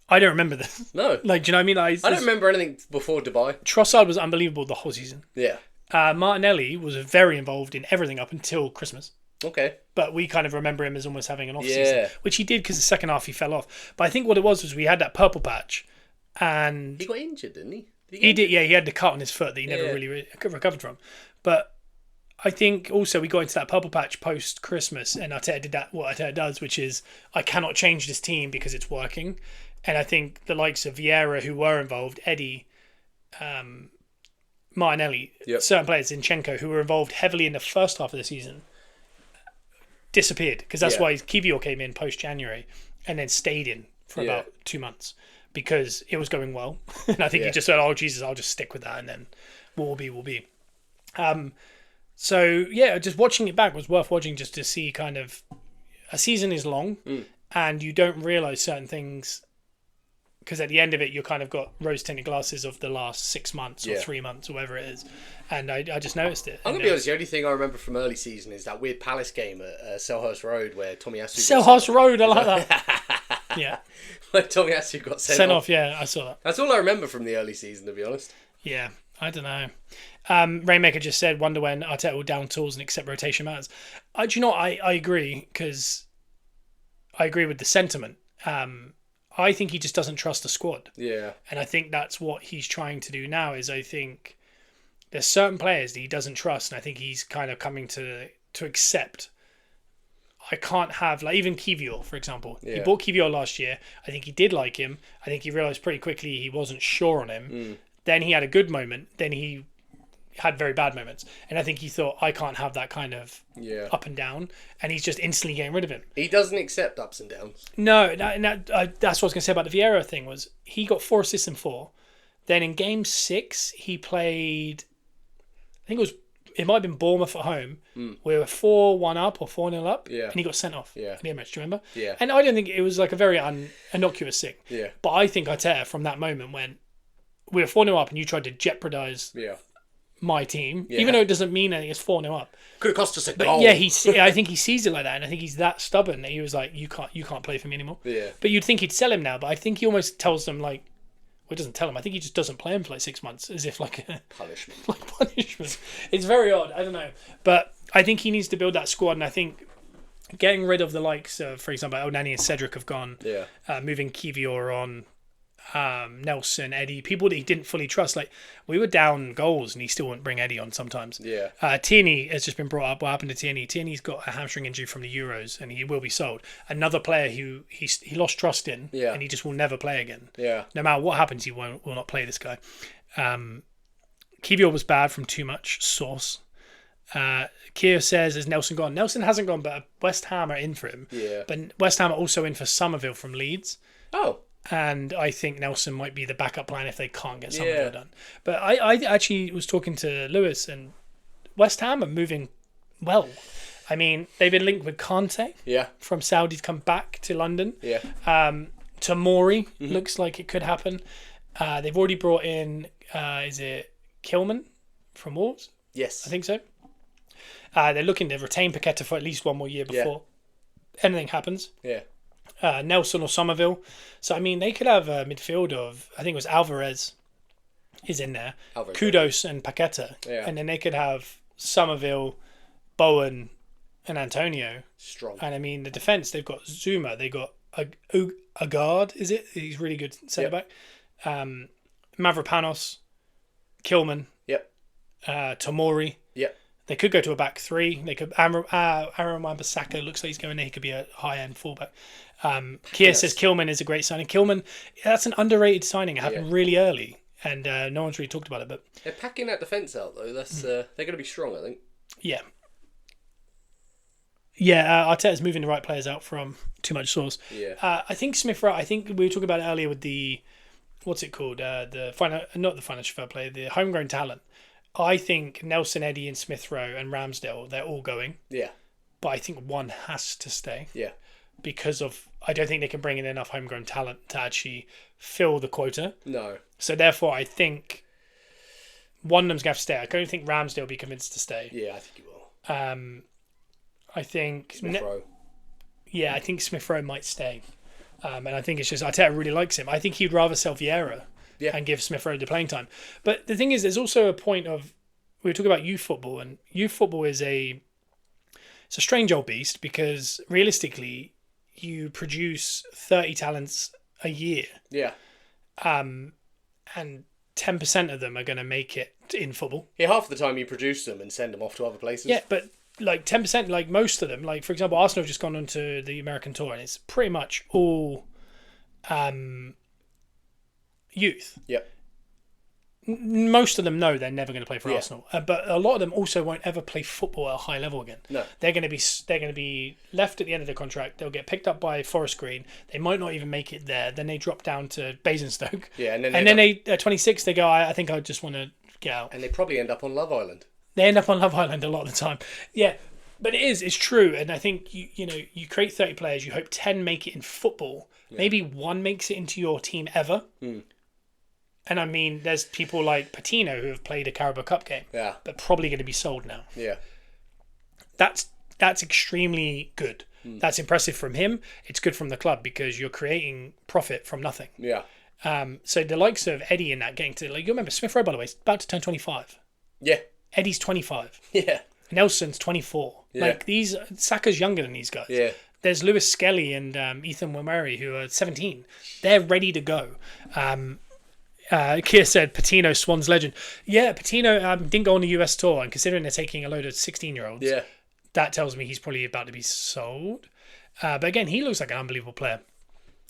I don't remember this. No. Like, do you know what I mean? I don't remember anything before Dubai. Trossard was unbelievable the whole season. Yeah. Martinelli was very involved in everything up until Christmas. Okay. But we kind of remember him as almost having an off season, which he did because the second half he fell off. But I think what it was we had that purple patch, and he got injured, didn't he? He did. Yeah, he had the cut on his foot that he never really recovered from. But I think also we got into that purple patch post Christmas, and Arteta did what Arteta does, which is I cannot change this team because it's working. And I think the likes of Vieira, who were involved, Eddie, Martinelli, certain players, Zinchenko, who were involved heavily in the first half of the season, disappeared because that's why Kivior came in post-January and then stayed in for about 2 months because it was going well. And I think he just said, oh, Jesus, I'll just stick with that and then what will be, will be. So, yeah, just watching it back was worth watching just to see kind of a season is long and you don't realise certain things because at the end of it, you kind of got rose-tinted glasses of the last 6 months or 3 months or whatever it is. And I just noticed it. I'm going to be honest, the only thing I remember from early season is that weird Palace game at Selhurst Road where Tomiyasu... Selhurst Road, I like that. Yeah. Where Tomiyasu got sent off. Yeah, I saw that. That's all I remember from the early season, to be honest. Yeah, I don't know. Rainmaker just said, wonder when Arteta will down tools and accept rotation matters. Do you know what? I agree, because I agree with the sentiment. I think he just doesn't trust the squad. Yeah. And I think that's what he's trying to do now is I think there's certain players that he doesn't trust and I think he's kind of coming to accept. I can't have, like even Kivior, for example. Yeah. He bought Kivior last year. I think he did like him. I think he realised pretty quickly he wasn't sure on him. Then he had a good moment. Then he had very bad moments. And I think he thought, I can't have that kind of up and down. And he's just instantly getting rid of him. He doesn't accept ups and downs. No, that's what I was going to say about the Vieira thing was he got 4 assists in 4. Then in game 6, he played, I think it might have been Bournemouth at home. We were 4-1 up or 4-0 up. Yeah. And he got sent off. Yeah. In the Emirates, do you remember? Yeah. And I don't think it was like a very innocuous thing. Yeah. But I think Arteta from that moment when we were 4-0 up and you tried to jeopardise my team, even though it doesn't mean anything, it's 4-0 up. Could have cost us a goal. Yeah, I think he sees it like that, and I think he's that stubborn that he was like, you can't play for me anymore. Yeah. But you'd think he'd sell him now, but I think he almost tells them like, well, he doesn't tell him. I think he just doesn't play him for like 6 months, as if like a punishment. Like punishment. It's very odd. I don't know, but I think he needs to build that squad, and I think getting rid of the likes of, for example, Onani and Cedric have gone. Yeah. Moving Kivior on. Nelson, Eddie, people that he didn't fully trust. Like we were down goals and he still wouldn't bring Eddie on sometimes. Yeah. Tierney has just been brought up. What happened to Tierney? Tierney's got a hamstring injury from the Euros and he will be sold. Another player who he lost trust in and he just will never play again. Yeah. No matter what happens, he will not play this guy. Kivior was bad from too much sauce. Keir says, has Nelson gone? Nelson hasn't gone, but West Ham are in for him. Yeah. But West Ham are also in for Somerville from Leeds. Oh. And I think Nelson might be the backup plan if they can't get Somerville done. But I actually was talking to Lewis, and West Ham are moving well. I mean, they've been linked with Kante from Saudi to come back to London. Yeah. Tomori looks like it could happen. They've already brought in, is it Kilman from Wolves? Yes. I think so. They're looking to retain Paqueta for at least one more year before anything happens. Yeah. Nelson or Somerville. So, I mean, they could have a midfield of, I think it was Alvarez is in there, Kudos and Paqueta. Yeah. And then they could have Somerville, Bowen and Antonio. Strong. And, I mean, the defence, they've got Zuma, they got Agard, is it? He's really good centre-back. Mavropanos, Kilman. Yep. Tomori. Yep. They could go to a back 3. They could. Aaron Wan-Bissaka looks like he's going there. He could be a high-end fullback. Keir says Kilman is a great signing. Kilman, that's an underrated signing. It happened really early, and no one's really talked about it. But they're packing that defence out though. That's they're going to be strong, I think. Yeah. Yeah, Arteta's moving the right players out from too much sauce. Yeah. I think Smith Rowe. I think we were talking about it earlier with the what's it called? Not the financial fair play, the homegrown talent. I think Nelson, Eddie, and Smith Rowe and Ramsdale, they're all going. Yeah. But I think one has to stay. Yeah. Because I don't think they can bring in enough homegrown talent to actually fill the quota. No. So therefore, I think one of them's going to have to stay. I don't think Ramsdale will be convinced to stay. Yeah, I think he will. I think Smith Rowe. Yeah, I think Smith Rowe might stay. And I think it's just Arteta really likes him. I think he'd rather sell Vieira and give Smith Rowe the playing time. But the thing is, there's also a point of, we were talking about youth football, and youth football is it's a strange old beast, because realistically, you produce 30 talents a year. Yeah. And 10% of them are going to make it in football. Yeah, half the time you produce them and send them off to other places. Yeah, but like 10%, like most of them, like for example, Arsenal have just gone on to the American tour, and it's pretty much all youth. Yep. Most of them know they're never going to play for Arsenal, but a lot of them also won't ever play football at a high level again. No, they're going to be left at the end of their contract. They'll get picked up by Forest Green. They might not even make it there. Then they drop down to Basingstoke. Yeah, and then they at 26 they go, I think I just want to get out. And they probably end up on Love Island. They end up on Love Island a lot of the time. Yeah, but it's true, and I think you create 30 players. You hope 10 make it in football. Yeah. Maybe one makes it into your team ever. And I mean, there's people like Patino who have played a Carabao Cup game, but probably going to be sold now. Yeah, that's extremely good. That's impressive from him. It's good from the club, because you're creating profit from nothing. Yeah. So the likes of Eddie in that getting to, like, you remember Smith Rowe, by the way, is about to turn 25. Yeah. Eddie's 25. Yeah. Nelson's 24. Yeah. Like Saka's younger than these guys. Yeah. There's Lewis Skelly and Ethan Wimeri who are 17. They're ready to go. Keir said Patino, Swans legend. Yeah, Patino didn't go on the US tour, and considering they're taking a load of 16-year-olds, that tells me he's probably about to be sold. But again, he looks like an unbelievable player.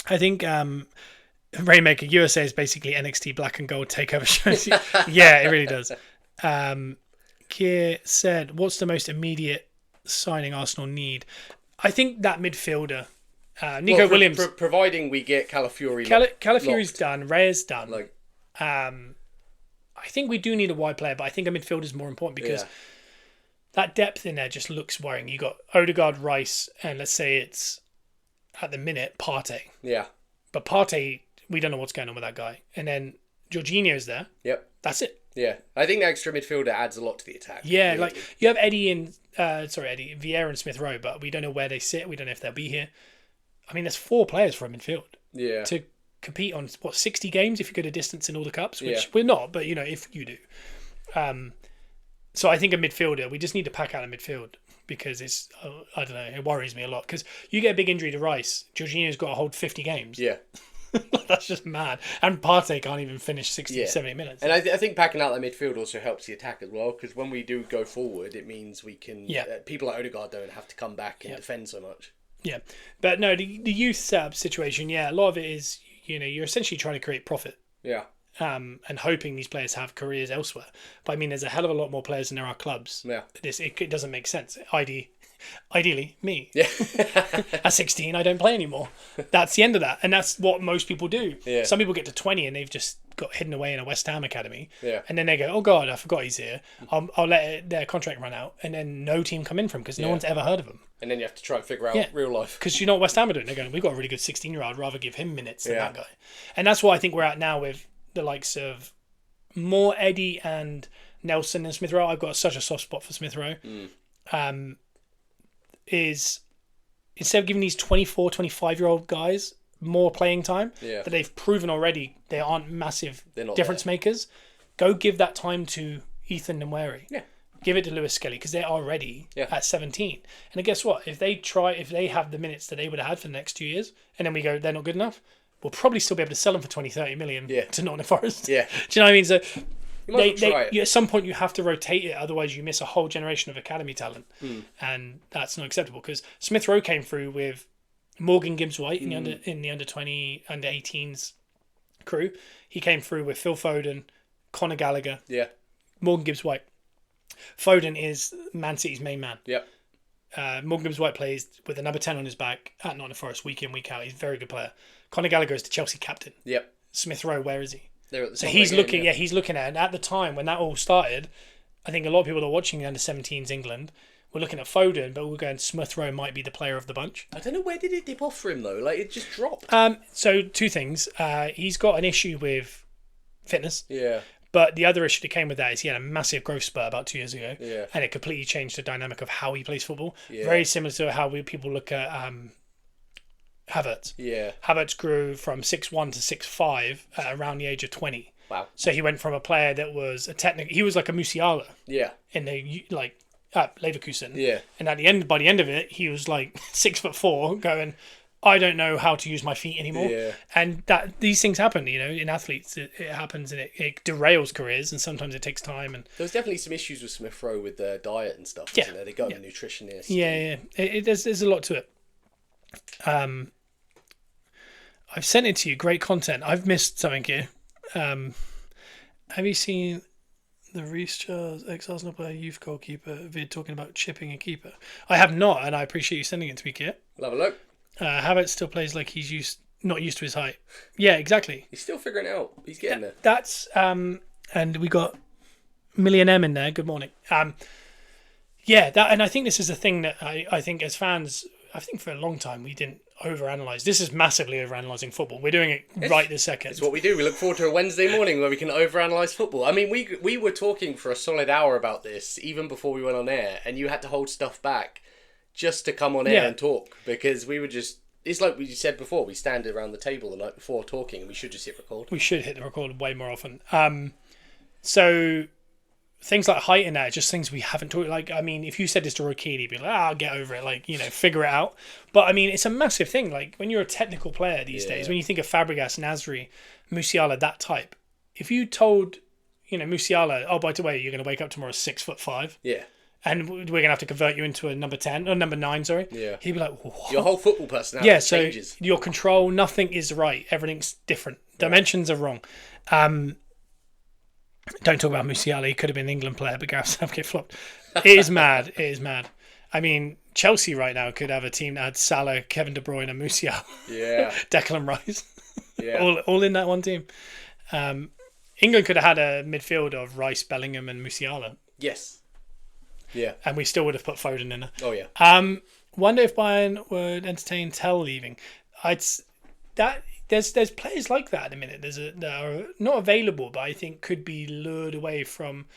I think Rainmaker USA is basically NXT Black and Gold takeover shows. Yeah, it really does. Keir said, what's the most immediate signing Arsenal need? I think that midfielder. Nico Williams. Providing we get Calafiori. Calafiori's done. Reyes done. I think we do need a wide player, but I think a midfielder is more important, because that depth in there just looks worrying. You got Odegaard, Rice, and let's say it's at the minute Partey. Yeah. But Partey, we don't know what's going on with that guy. And then Jorginho's there. Yep. That's it. Yeah. I think the extra midfielder adds a lot to the attack. Yeah, really. Like you have Vieira and Smith Rowe, but we don't know where they sit. We don't know if they'll be here. I mean, there's 4 players for a midfield. Yeah. To compete on 60 games if you go to distance in all the cups, which we're not, but if you do. So I think a midfielder, we just need to pack out a midfield, because it's I don't know, it worries me a lot, because you get a big injury to Rice, Jorginho's got to hold 50 games. Yeah. That's just mad. And Partey can't even finish 60, 70 minutes. And I think packing out that midfield also helps the attack as well, because when we do go forward, it means we can people like Odegaard don't have to come back and defend so much. Yeah. But no, the youth setup situation, a lot of it is, you're essentially trying to create profit. Yeah. And hoping these players have careers elsewhere. But I mean, there's a hell of a lot more players than there are clubs. Yeah. It doesn't make sense. Ideally, me. Yeah. At 16, I don't play anymore. That's the end of that. And that's what most people do. Yeah. Some people get to 20 and they've just got hidden away in a West Ham academy. Yeah. And then they go, oh God, I forgot he's here. I'll let their contract run out. And then no team come in for him, because no one's ever heard of him. And then you have to try and figure out real life. Because you know what West Ham are doing? They're going, we've got a really good 16-year-old. I'd rather give him minutes than that guy. And that's what I think we're at now with the likes of more Eddie and Nelson and Smith Rowe. I've got such a soft spot for Smith Rowe. Is instead of giving these 24, 25-year-old guys more playing time that they've proven already they aren't massive difference makers, go give that time to Ethan Nweri. Yeah. Give it to Lewis Skelly, because they're already at 17. And guess what? If they have the minutes that they would have had for the next 2 years, and then we go, they're not good enough, we'll probably still be able to sell them for 20, 30 million to Nottingham Forest. Yeah. Do you know what I mean? So at some point you have to rotate it, otherwise you miss a whole generation of academy talent. And that's not acceptable, because Smith Rowe came through with Morgan Gibbs-White in the under 20, under 18s crew. He came through with Phil Foden, Conor Gallagher, Morgan Gibbs-White. Foden is Man City's main man. Yep. Morgan Gibbs-White plays with a number 10 on his back at Nottingham Forest week in, week out. He's a very good player. Conor Gallagher is the Chelsea captain. Yep. Smith Rowe, where is he? So he's looking at it. And at the time when that all started, I think a lot of people that are watching the under 17s England were looking at Foden, but we're going, Smith Rowe might be the player of the bunch. I don't know, where did it dip off for him though? Like, it just dropped. So 2 things. He's got an issue with fitness. Yeah. But the other issue that came with that is he had a massive growth spurt about 2 years ago. Yeah. And it completely changed the dynamic of how he plays football. Yeah. Very similar to how people look at Havertz. Yeah. Havertz grew from 6'1" to 6'5" around the age of 20. Wow. So he went from a player that was he was like a Musiala. Yeah. In the Leverkusen. Yeah. And by the end of it, he was like 6'4", going, I don't know how to use my feet anymore. Yeah. And that these things happen, in athletes. It happens, and it derails careers, and sometimes it takes time. And there was definitely some issues with Smith Rowe with their diet and stuff. Wasn't there? They got a nutritionist. Yeah. There's a lot to it. I've sent it to you. Great content. I've missed something here. Have you seen the Reece Charles ex-Arsenal player, youth goalkeeper, vid talking about chipping a keeper? I have not, and I appreciate you sending it to me, Kier. I'll have a look. Havertz still plays like he's not used to his height. Yeah, exactly. He's still figuring it out. He's getting there. That's and we got Million M in there. Good morning. And I think this is a thing that I think as fans, I think for a long time we didn't overanalyze. This is massively overanalyzing football. We're doing it right this second. It's what we do. We look forward to a Wednesday morning where we can overanalyze football. I mean, we were talking for a solid hour about this even before we went on air, and you had to hold stuff back just to come on air and talk, because we were just... It's like we said before, we stand around the table the night before talking, and we should just hit record. We should hit the record way more often. So things like height and that, just things we haven't talked. Like, I mean, if you said this to Roy Keane, he'd be like, I'll get over it, like, figure it out. But I mean, it's a massive thing. Like, when you're a technical player these days, when you think of Fabregas, Nasri, Musiala, that type, if you told, Musiala, oh, by the way, you're going to wake up tomorrow 6'5". Yeah. And we're going to have to convert you into a number 10, or number 9, sorry. Yeah. He'd be like, what? Your whole football personality changes. So your control, nothing is right. Everything's different. Dimensions are wrong. Don't talk about Musiala. He could have been an England player, but Gareth Southgate flopped. It is mad. It is mad. I mean, Chelsea right now could have a team that had Salah, Kevin De Bruyne, and Musiala. Yeah. Declan Rice. Yeah. all in that one team. England could have had a midfield of Rice, Bellingham, and Musiala. Yes. Yeah. And we still would have put Foden in there. Oh, yeah. Wonder if Bayern would entertain Tell leaving. There's players like that at the minute. That are not available, but I think could be lured away from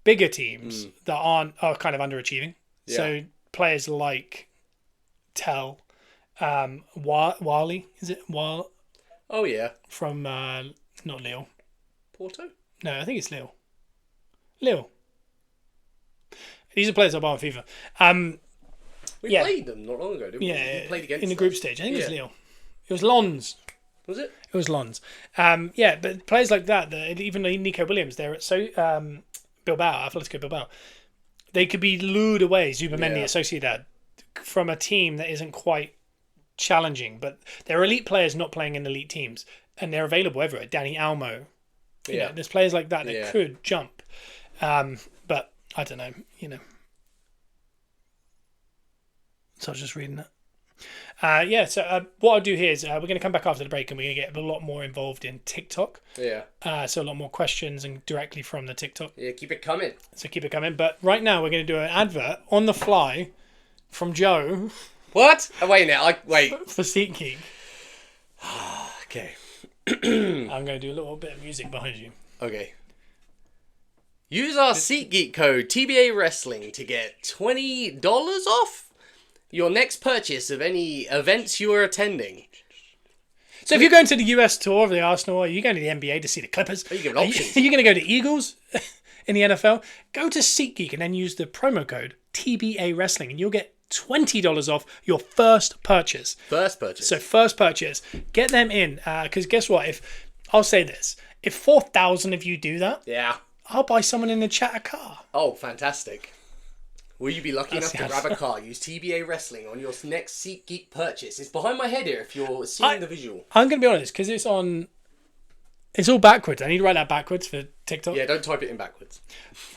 bigger teams that are kind of underachieving. Yeah. So players like Tell, Wally, is it Wall? Oh yeah. From not Lille. Porto? No, I think it's Lille. Lille. These are players I buy on FIFA. We played them not long ago, didn't we? Yeah, we played against in the group stage. I think it was Lille. It was Lons. Was it? It was Lons. But players like that, even Nico Williams, they're at Bilbao, Atletico Bilbao. They could be lured away, Zubamendi, Sociedad, from a team that isn't quite challenging. But they're elite players not playing in elite teams, and they're available everywhere. Danny Almo. There's players like that could jump. But I don't know, So I was just reading that. So what I'll do here is we're going to come back after the break, and we're going to get a lot more involved in TikTok. Yeah. So a lot more questions and directly from the TikTok. Yeah, keep it coming. So keep it coming. But right now we're going to do an advert on the fly from Joe. What? Oh, wait now. Wait. For SeatGeek. Okay. I'm going to do a little bit of music behind you. Okay. Use our SeatGeek code TBA Wrestling to get $20 off your next purchase of any events you are attending. So if you're going to the US tour of the Arsenal, or you're going to the NBA to see the Clippers, are you giving options? Are you going to go to Eagles in the NFL? Go to SeatGeek and then use the promo code TBA Wrestling, and you'll get $20 off your first purchase. First purchase. So first purchase. Get them in, because guess what? I'll say this. If 4,000 of you do that, I'll buy someone in the chat a car. Oh, fantastic. Will you be lucky enough to grab a car? Use TBA Wrestling on your next SeatGeek purchase. It's behind my head here if you're seeing the visual. I'm going to be honest, because it's all backwards. I need to write that backwards for TikTok. Yeah, don't type it in backwards.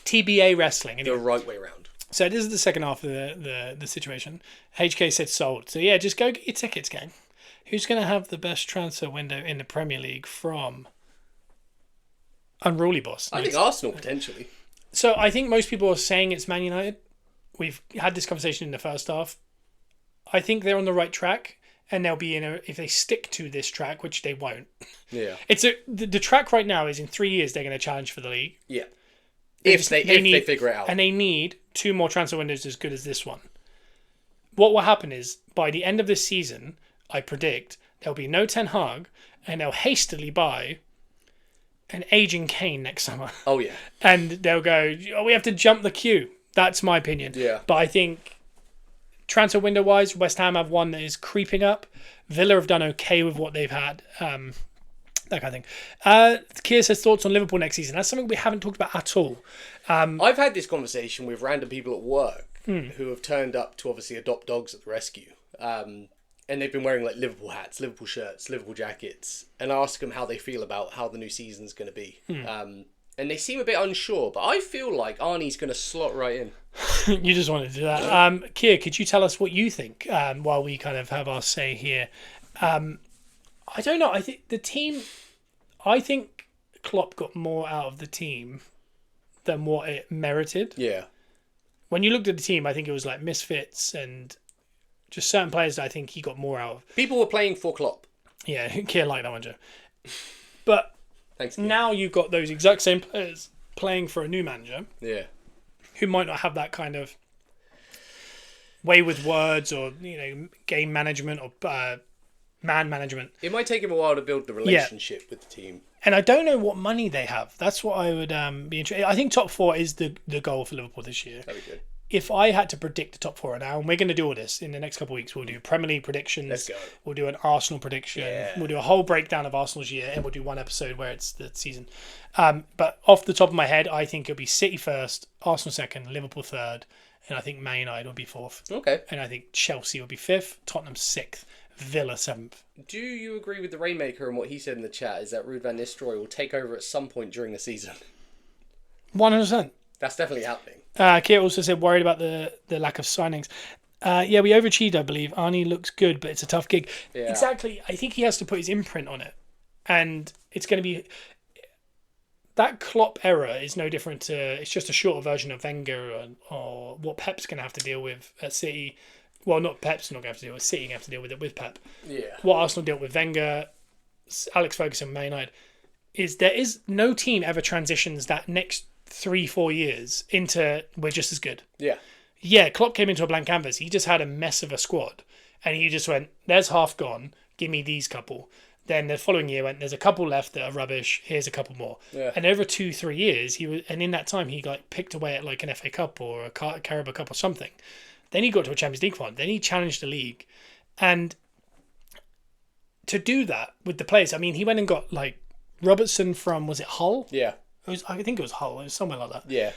TBA Wrestling. The right way around. So this is the second half of the situation. HK said sold. So yeah, just go get your tickets, gang. Who's going to have the best transfer window in the Premier League from Unruly Boss? I think Arsenal, potentially. So I think most people are saying it's Man United. We've had this conversation in the first half. I think they're on the right track, and they'll be if they stick to this track, which they won't. Yeah. The track right now is in 3 years they're going to challenge for the league. Yeah. If they figure it out. And they need 2 more transfer windows as good as this one. What will happen is, by the end of this season, I predict there'll be no Ten Hag, and they'll hastily buy an aging Kane next summer. Oh, yeah. And they'll go, oh, we have to jump the queue. That's my opinion. Yeah. But I think transfer window wise, West Ham have one that is creeping up. Villa have done okay with what they've had. That kind of thing. Keir says thoughts on Liverpool next season. That's something we haven't talked about at all. I've had this conversation with random people at work who have turned up to obviously adopt dogs at the rescue. And they've been wearing like Liverpool hats, Liverpool shirts, Liverpool jackets, and I ask them how they feel about how the new season's going to be. And they seem a bit unsure, but I feel like Arnie's going to slot right in. You just wanted to do that. Keir, could you tell us what you think while we kind of have our say here? I don't know. I think Klopp got more out of the team than what it merited. Yeah. When you looked at the team, I think it was like misfits and just certain players that I think he got more out of. People were playing for Klopp. Yeah, Keir liked that one, Joe. But thanks, Keir. Now you've got those exact same players playing for a new manager. Yeah. Who might not have that kind of way with words or, game management or man management. It might take him a while to build the relationship with the team. And I don't know what money they have. That's what I would be interested. I think top four is the goal for Liverpool this year. That'd be good. If I had to predict the top four now, and we're going to do all this in the next couple of weeks, we'll do Premier League predictions. Let's go. We'll do an Arsenal prediction. Yeah. We'll do a whole breakdown of Arsenal's year, and we'll do one episode where it's the season. But off the top of my head, I think it'll be City first, Arsenal second, Liverpool third, and I think Man United will be fourth. Okay. And I think Chelsea will be fifth, Tottenham sixth, Villa seventh. Do you agree with the Rainmaker and what he said in the chat? Is that Ruud van Nistelrooy will take over at some point during the season? 100%. That's definitely happening. Keir also said worried about the lack of signings. Yeah, we overachieved, I believe. Arnie looks good, but it's a tough gig. Yeah. Exactly. I think he has to put his imprint on it. And it's going to be... That Klopp era is no different to... It's just a shorter version of Wenger or what Pep's going to have to deal with at City. Well, not Pep's not going to have to deal with City, going to have to deal with it with Pep. Yeah. What Arsenal dealt with Wenger, Alex Ferguson, Man United, is there is no team ever transitions that next 3-4 years into we're just as good. Yeah, Klopp came into a blank canvas. He just had a mess of a squad, and he just went, "There's half gone. Give me these couple." Then the following year went, "There's a couple left that are rubbish. Here's a couple more." Yeah. And over 2-3 years, and in that time he picked away at like an FA Cup or a Carabao Cup or something. Then he got to a Champions League final. Then he challenged the league, and to do that with the players, I mean, he went and got like Robertson from, was it Hull? Yeah. I think it was Hull. It was somewhere like that. Yeah.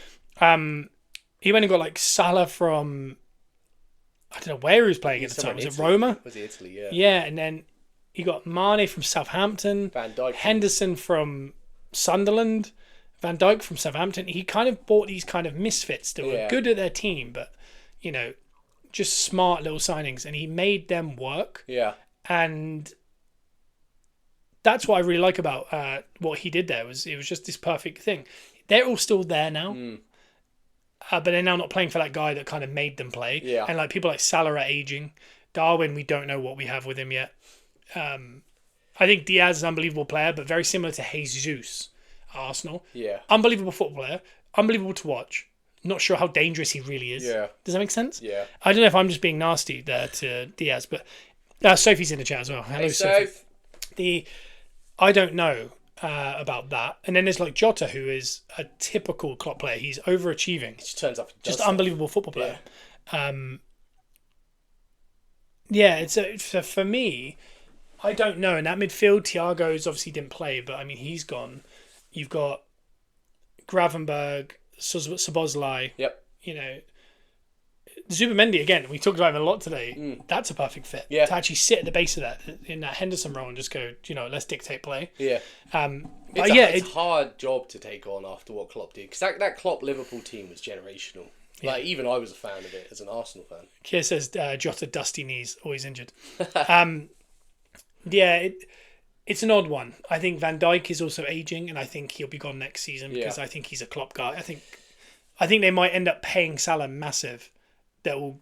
He went and got like Salah from, I don't know where he was playing at the time. Was it Roma? Was it Italy? Yeah. Yeah, and then he got Mane from Southampton. Van Dijk. Henderson from Sunderland. Van Dijk from Southampton. He kind of bought these kind of misfits that were good at their team, but, just smart little signings. And he made them work. Yeah. And that's what I really like about what he did there. It was just this perfect thing. They're all still there now. But they're now not playing for that guy that kind of made them play. Yeah. And like people like Salah are aging. Darwin, we don't know what we have with him yet. I think Diaz is an unbelievable player, but very similar to Jesus at Arsenal. Yeah. Unbelievable football player. Unbelievable to watch. Not sure how dangerous he really is. Yeah. Does that make sense? Yeah. I don't know if I'm just being nasty there to Diaz, but Sophie's in the chat as well. Hello, Hey, Sophie. I don't know about that. And then there's like Jota, who is a typical Klopp player. He's overachieving. He just turns up. Just unbelievable football player. Yeah, it's for me, I don't know. In that midfield, Thiago's obviously didn't play, but I mean, he's gone. You've got Gravenberg, Szoboszlai. Yep. Zubimendi, again, we talked about him a lot today. That's a perfect fit. Yeah. To actually sit at the base of that, in that Henderson role and just go, let's dictate play. Yeah. It's a hard job to take on after what Klopp did. Because that Klopp Liverpool team was generational. Yeah. Like, even I was a fan of it as an Arsenal fan. Keir says, Jota, dusty knees, always injured. It's an odd one. I think Van Dijk is also aging, and I think he'll be gone next season because I think he's a Klopp guy. I think they might end up paying Salah massive. That will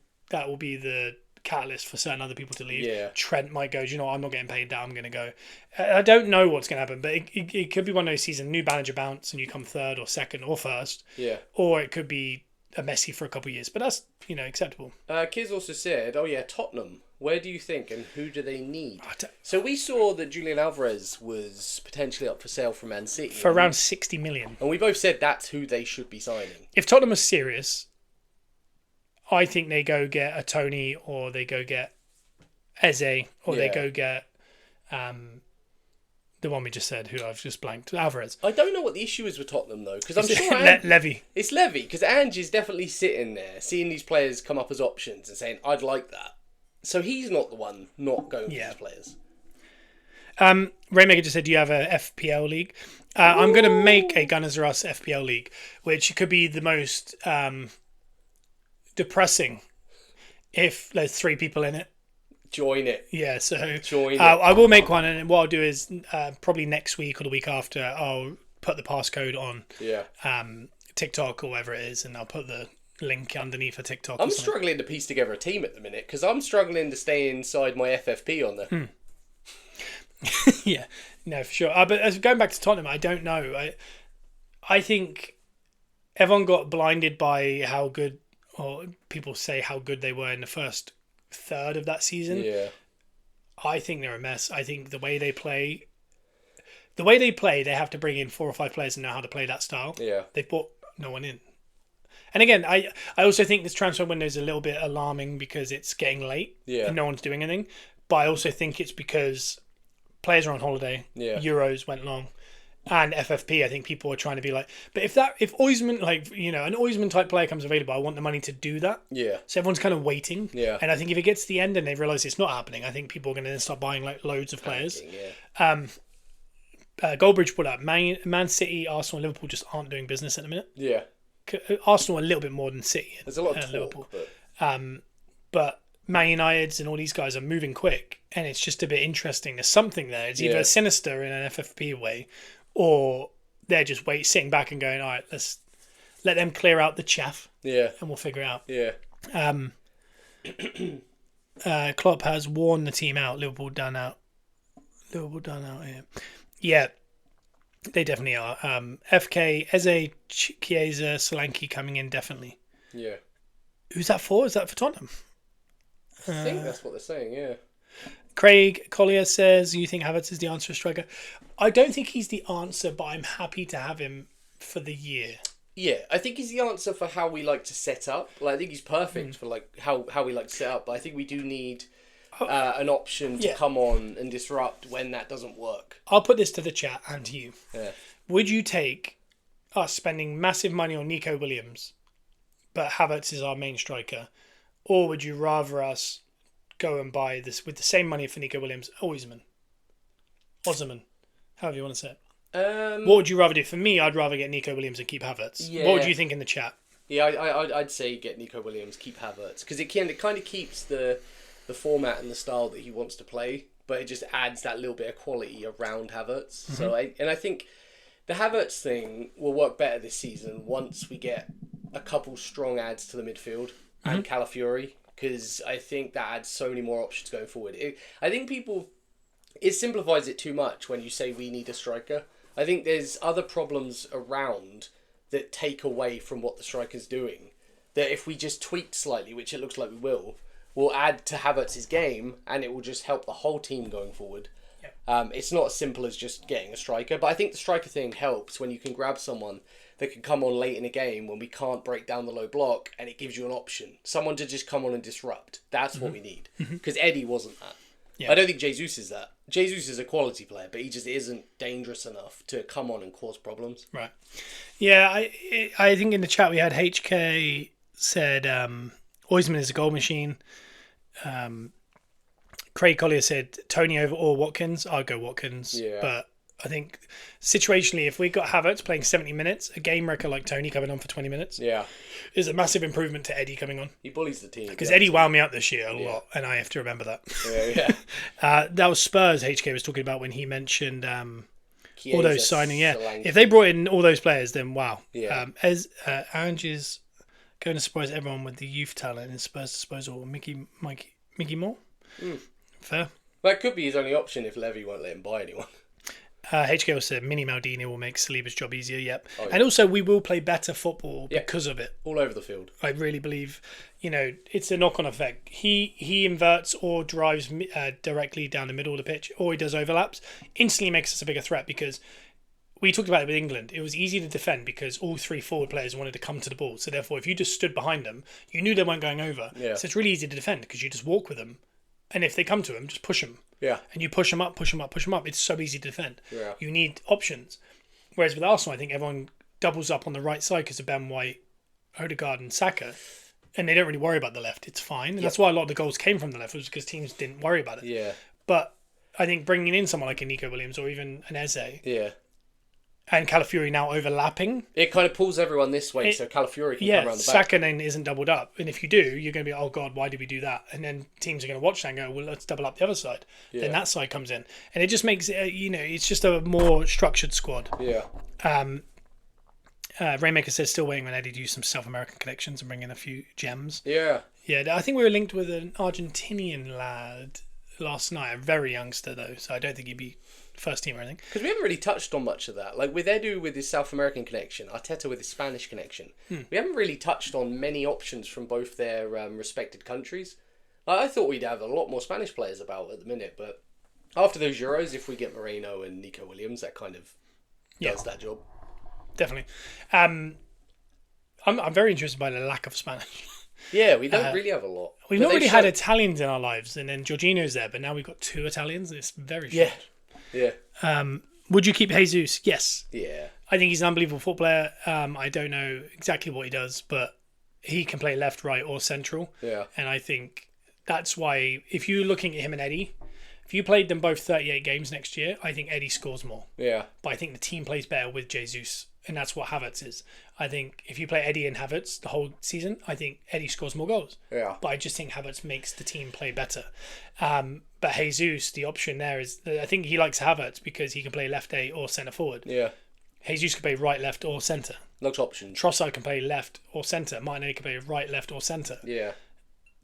be the catalyst for certain other people to leave. Yeah. Trent might go, I'm not getting paid that, I'm going to go. I don't know what's going to happen, but it could be one of those seasons, new manager bounce and you come third or second or first. Yeah. Or it could be a Messi for a couple of years, but that's acceptable. Kiz also said, "Oh yeah, Tottenham. Where do you think and who do they need?" So we saw that Julian Alvarez was potentially up for sale from Man City for around 60 million, and we both said that's who they should be signing. If Tottenham are serious, I think they go get a Tony, or they go get Eze, or they go get the one we just said, who I've just blanked, Alvarez. I don't know what the issue is with Tottenham though, because I'm sure Levy. It's Levy, because Ange is definitely sitting there, seeing these players come up as options and saying, "I'd like that." So he's not the one not going for these players. Raymaker just said, "Do you have a FPL league?" I'm going to make a Gunners R Us FPL league, which could be the most depressing if there's 3 people in it. Join it. Yeah, so join it. I will make one, and what I'll do is probably next week or the week after, I'll put the passcode on TikTok or whatever it is, and I'll put the link underneath for TikTok. I'm struggling to piece together a team at the minute because I'm struggling to stay inside my FFP on there. Yeah, no, for sure. But going back to Tottenham, I don't know. I think everyone got blinded by how good, or people say how good they were in the first third of that season. Yeah. I think they're a mess. I think the way they play, they have to bring in 4 or 5 players and know how to play that style. Yeah. They've brought no one in. And again, I also think this transfer window is a little bit alarming because it's getting late and no one's doing anything. But I also think it's because players are on holiday. Yeah. Euros went long. And FFP, I think people are trying to be like, but if Oisman, an Oisman type player comes available, I want the money to do that. Yeah. So everyone's kind of waiting. Yeah. And I think if it gets to the end and they realise it's not happening, I think people are going to then start buying like loads of players. Yeah. Goldbridge put up Man City, Arsenal, and Liverpool just aren't doing business at the minute. Yeah. Arsenal a little bit more than City. There's a lot of talk, Liverpool. But Man United's and all these guys are moving quick, and it's just a bit interesting. There's something there. It's either sinister in an FFP way, or they're just sitting back and going, all right, let's let them clear out the chaff. Yeah. And we'll figure it out. Yeah. Klopp has worn the team out. Liverpool done out here. Yeah, they definitely are. FK, Eze, Chiesa, Solanke coming in definitely. Yeah. Who's that for? Is that for Tottenham? I think that's what they're saying, yeah. Craig Collier says, you think Havertz is the answer striker? I don't think he's the answer, but I'm happy to have him for the year. Yeah, I think he's the answer for how we like to set up. I think he's perfect for how we like to set up, but I think we do need an option to come on and disrupt when that doesn't work. I'll put this to the chat and to you. Yeah. Would you take us spending massive money on Nico Williams, but Havertz is our main striker, or would you rather us go and buy this with the same money for Nico Williams, Oisman, however you want to say it? What would you rather do? For me, I'd rather get Nico Williams and keep Havertz. Yeah. What would you think in the chat? Yeah, I'd say get Nico Williams, keep Havertz, because it kind of keeps the format and the style that he wants to play, but it just adds that little bit of quality around Havertz. Mm-hmm. So I think the Havertz thing will work better this season once we get a couple strong adds to the midfield and Calafiori, because I think that adds so many more options going forward. I think it simplifies it too much when you say we need a striker. I think there's other problems around that take away from what the striker's doing, that if we just tweak slightly, which it looks like we will add to Havertz's game, and it will just help the whole team going forward. Yep. It's not as simple as just getting a striker, but I think the striker thing helps when you can grab someone that can come on late in a game when we can't break down the low block, and it gives you an option. Someone to just come on and disrupt. That's what we need. Because Eddie wasn't that. Yeah. I don't think Jesus is that. Jesus is a quality player, but he just isn't dangerous enough to come on and cause problems. Right. Yeah, I think in the chat we had HK said Oisman is a goal machine. Craig Collier said Tony over or Watkins. I'd go Watkins. Yeah. But I think situationally, if we got Havertz playing 70 minutes, a game wrecker like Tony coming on for 20 minutes is a massive improvement to Eddie coming on. He bullies the team. Because Eddie wound me out this year a lot, and I have to remember that. Yeah. That was Spurs HK was talking about when he mentioned all those signing. Yeah. Solanke. If they brought in all those players, then wow. Yeah. Ange is going to surprise everyone with the youth talent in Spurs disposal. Mickey Moore? Fair. That could be his only option if Levy won't let him buy anyone. HK also said Mini Maldini will make Saliba's job easier. Yep. Oh, yeah. And also we will play better football because of it. All over the field. I really believe, it's a knock-on effect. He inverts or drives directly down the middle of the pitch, or he does overlaps. Instantly makes us a bigger threat because we talked about it with England. It was easy to defend because all 3 forward players wanted to come to the ball. So therefore, if you just stood behind them, you knew they weren't going over. Yeah. So it's really easy to defend because you just walk with them. And if they come to them, just push them. Yeah. And you push them up, push them up, push them up. It's so easy to defend. Yeah. You need options. Whereas with Arsenal, I think everyone doubles up on the right side because of Ben White, Odegaard and Saka. And they don't really worry about the left. It's fine. And that's why a lot of the goals came from the left, was because teams didn't worry about it. Yeah. But I think bringing in someone like a Nico Williams or even an Eze and Calafiori now overlapping, it kind of pulls everyone this way, so Calafiori can come around the back. Saka then isn't doubled up. And if you do, you're going to be, oh God, why did we do that? And then teams are going to watch that and go, well, let's double up the other side. Yeah. Then that side comes in. And it just makes it, it's just a more structured squad. Yeah. Rainmaker says still waiting on Eddie to use some South American connections and bring in a few gems. Yeah. Yeah, I think we were linked with an Argentinian lad last night, a very youngster though, so I don't think he'd be first team or anything. Because we haven't really touched on much of that. Like with Edu with his South American connection, Arteta with his Spanish connection, we haven't really touched on many options from both their respected countries. I thought we'd have a lot more Spanish players about at the minute, but after those Euros, if we get Moreno and Nico Williams, that kind of does that job. Definitely. I'm very interested by the lack of Spanish. Yeah, we don't really have a lot. We've not really had Italians in our lives, and then Jorginho's there, but now we've got 2 Italians. It's very strange. Yeah. Would you keep Jesus? Yes. Yeah. I think he's an unbelievable football player. I don't know exactly what he does, but he can play left, right, or central. Yeah. And I think that's why, if you're looking at him and Eddie, if you played them both 38 games next year, I think Eddie scores more. Yeah. But I think the team plays better with Jesus, and that's what Havertz is. I think if you play Eddie and Havertz the whole season, I think Eddie scores more goals. Yeah. But I just think Havertz makes the team play better. But Jesus, the option there is, I think he likes Havertz because he can play left A or centre forward. Yeah. Jesus can play right, left, or centre. Looks options. Trossard can play left or centre. Martinelli can play right, left, or centre. Yeah.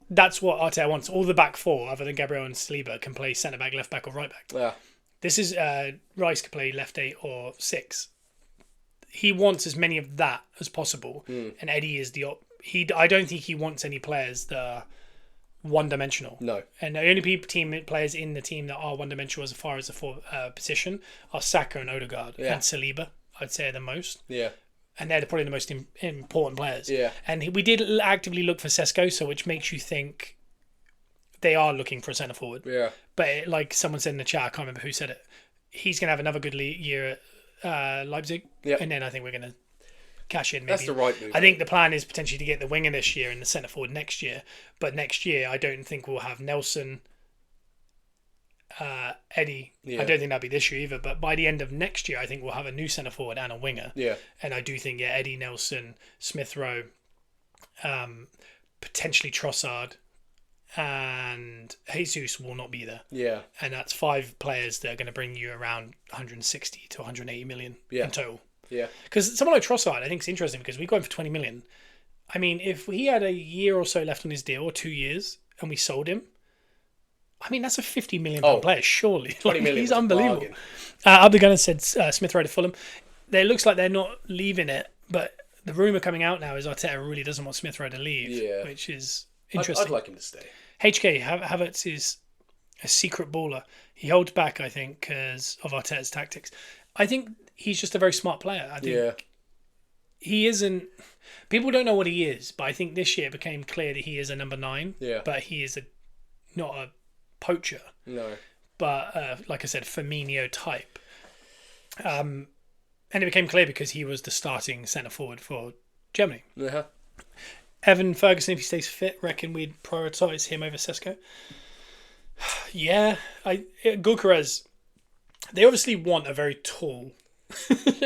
That's what Arteta wants. All the back 4, other than Gabriel and Saliba, can play centre back, left back, or right back. Yeah. This is Rice can play left 8 or 6. He wants as many of that as possible, and Eddie is I don't think he wants any players that are one-dimensional. No. And the only team players in the team that are one-dimensional as far as the position are Saka and Odegaard and Saliba. I'd say are the most. Yeah. And they're probably the most important players. Yeah. And we did actively look for Sesko, so which makes you think they are looking for a centre forward. Yeah. But like someone said in the chat, I can't remember who said it. He's going to have another good year at Leipzig. Yeah. And then I think we're going to cash in. Maybe. That's the right move. I think the plan is potentially to get the winger this year and the centre forward next year. But next year, I don't think we'll have Nelson, Eddie. Yeah. I don't think that'll be this year either. But by the end of next year, I think we'll have a new centre forward and a winger. Yeah. And I do think, Eddie, Nelson, Smith Rowe, potentially Trossard, and Jesus will not be there. Yeah. And that's 5 players that are going to bring you around 160 to 180 million in total. Yeah. Because someone like Trossard, I think it's interesting because we got him for 20 million. I mean, if he had a year or so left on his deal, or 2 years, and we sold him, I mean, that's a £50 million player, surely. 20 million. He's unbelievable. Abdul said Smith Rowe to Fulham. It looks like they're not leaving it, but the rumour coming out now is Arteta really doesn't want Smith Rowe to leave, which is interesting. I'd like him to stay. HK, Havertz is a secret baller. He holds back, I think, because of Arteta's tactics. I think he's just a very smart player. I think he isn't... People don't know what he is, but I think this year it became clear that he is a number 9. Yeah. But he is not a poacher. No. But, like I said, Firmino type. And it became clear because he was the starting centre-forward for Germany. Uh-huh. Evan Ferguson, if he stays fit, reckon we'd prioritise him over Sesko? Yeah. Gyökeres, they obviously want a very tall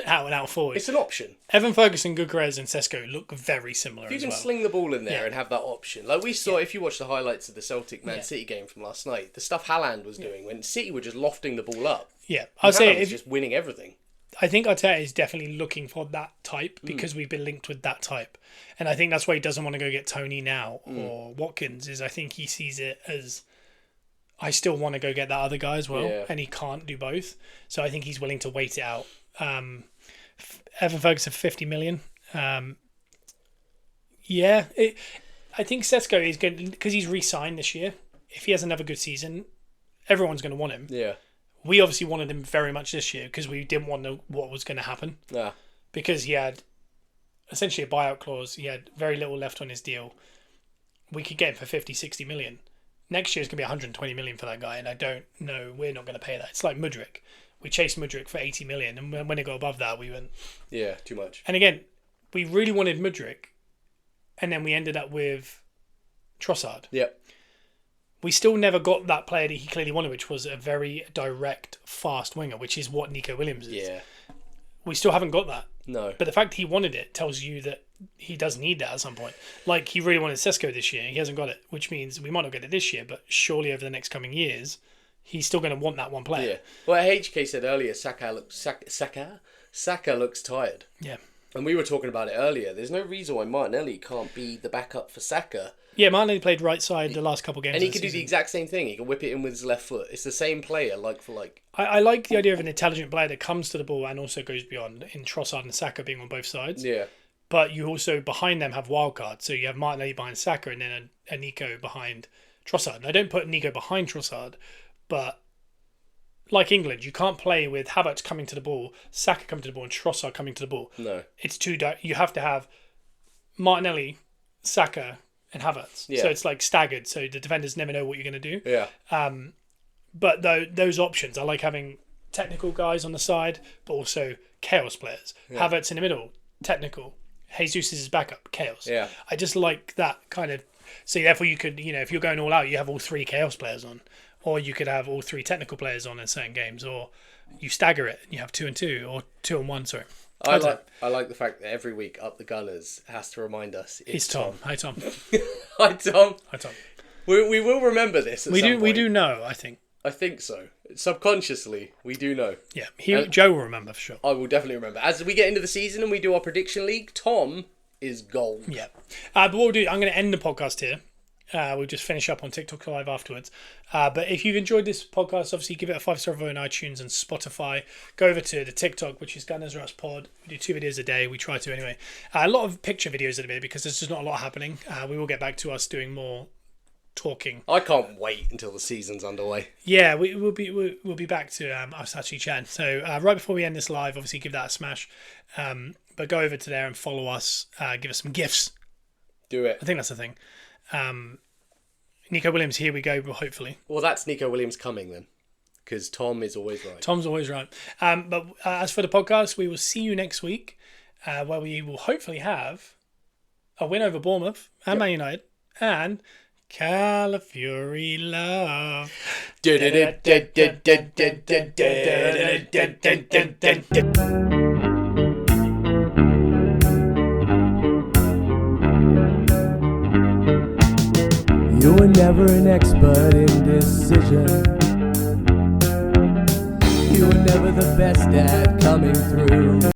out-and-out forward. It's an option. Evan Ferguson, Gyökeres and Sesko look very similar as well. If you can sling the ball in there and have that option. Like we saw, if you watch the highlights of the Celtic-Man City game from last night, the stuff Haaland was doing when City were just lofting the ball up. Yeah. I'd say was just winning everything. I think Arteta is definitely looking for that type because we've been linked with that type. And I think that's why he doesn't want to go get Tony now or Watkins, is I think he sees it as I still want to go get that other guy as well, and he can't do both. So I think he's willing to wait it out. Evan Ferguson, 50 million. I think Sesko is good because he's re-signed this year. If he has another good season, everyone's going to want him. Yeah. We obviously wanted him very much this year because we didn't want to know what was going to happen. Yeah. Because he had essentially a buyout clause. He had very little left on his deal. We could get him for 50, 60 million. Next year is going to be 120 million for that guy, and I don't know. We're not going to pay that. It's like Mudryk. We chased Mudryk for 80 million, and when it got above that, we went... Yeah, too much. And again, we really wanted Mudryk, and then we ended up with Trossard. Yep. We still never got that player that he clearly wanted, which was a very direct, fast winger, which is what Nico Williams is. Yeah. We still haven't got that. No. But the fact he wanted it tells you that he does need that at some point. Like, he really wanted Sesko this year. He hasn't got it, which means we might not get it this year, but surely over the next coming years, he's still going to want that one player. Yeah. Well, HK said earlier, Saka looks tired. Yeah. And we were talking about it earlier. There's no reason why Martinelli can't be the backup for Saka. Yeah, Martinelli played right side the last couple of games. And he can do the exact same thing. He can whip it in with his left foot. It's the same player, like for like. I like the idea of an intelligent player that comes to the ball and also goes beyond, in Trossard and Saka being on both sides. Yeah. But you also, behind them, have wildcards. So you have Martinelli behind Saka and then a Nico behind Trossard. And I don't put Nico behind Trossard, but like England, you can't play with Havertz coming to the ball, Saka coming to the ball, and Trossard coming to the ball. No. It's you have to have Martinelli, Saka, and Havertz. Yeah. So it's like staggered, so the defenders never know what you're going to do. Yeah. But those options, I like having technical guys on the side, but also chaos players. Yeah. Havertz in the middle, technical. Jesus is his backup, chaos. Yeah. I just like that kind of... So therefore you could, if you're going all out, you have all three chaos players on. Or you could have all three technical players on in certain games. Or you stagger it and you have 2 and 2. Or 2 and 1, sorry. I like the fact that every week Up the Gunners has to remind us it's Tom. Hi, Tom. Hi, Tom. Hi, Tom. We will remember this at some point. We do know, I think. I think so. Subconsciously, we do know. Yeah, Joe will remember for sure. I will definitely remember. As we get into the season and we do our prediction league, Tom is gold. Yeah. But what we'll do, I'm going to end the podcast here. We'll just finish up on TikTok Live afterwards. But if you've enjoyed this podcast, obviously give it a 5-star review on iTunes and Spotify. Go over to the TikTok, which is Gunners Rush Pod. We do 2 videos a day. We try to anyway. A lot of picture videos at the minute because there's just not a lot happening. We will get back to us doing more talking. I can't wait until the season's underway. Yeah, we'll be back to us actually chatting. So right before we end this live, obviously give that a smash. But go over to there and follow us. Give us some gifts. Do it. I think that's the thing. Nico Williams, here we go, hopefully. Well, that's Nico Williams coming then. Because Tom is always right. Tom's always right. But as for the podcast, we will see you next week, where we will hopefully have a win over Bournemouth and Man United and Calafury love. You were never an expert in decision. You were never the best at coming through.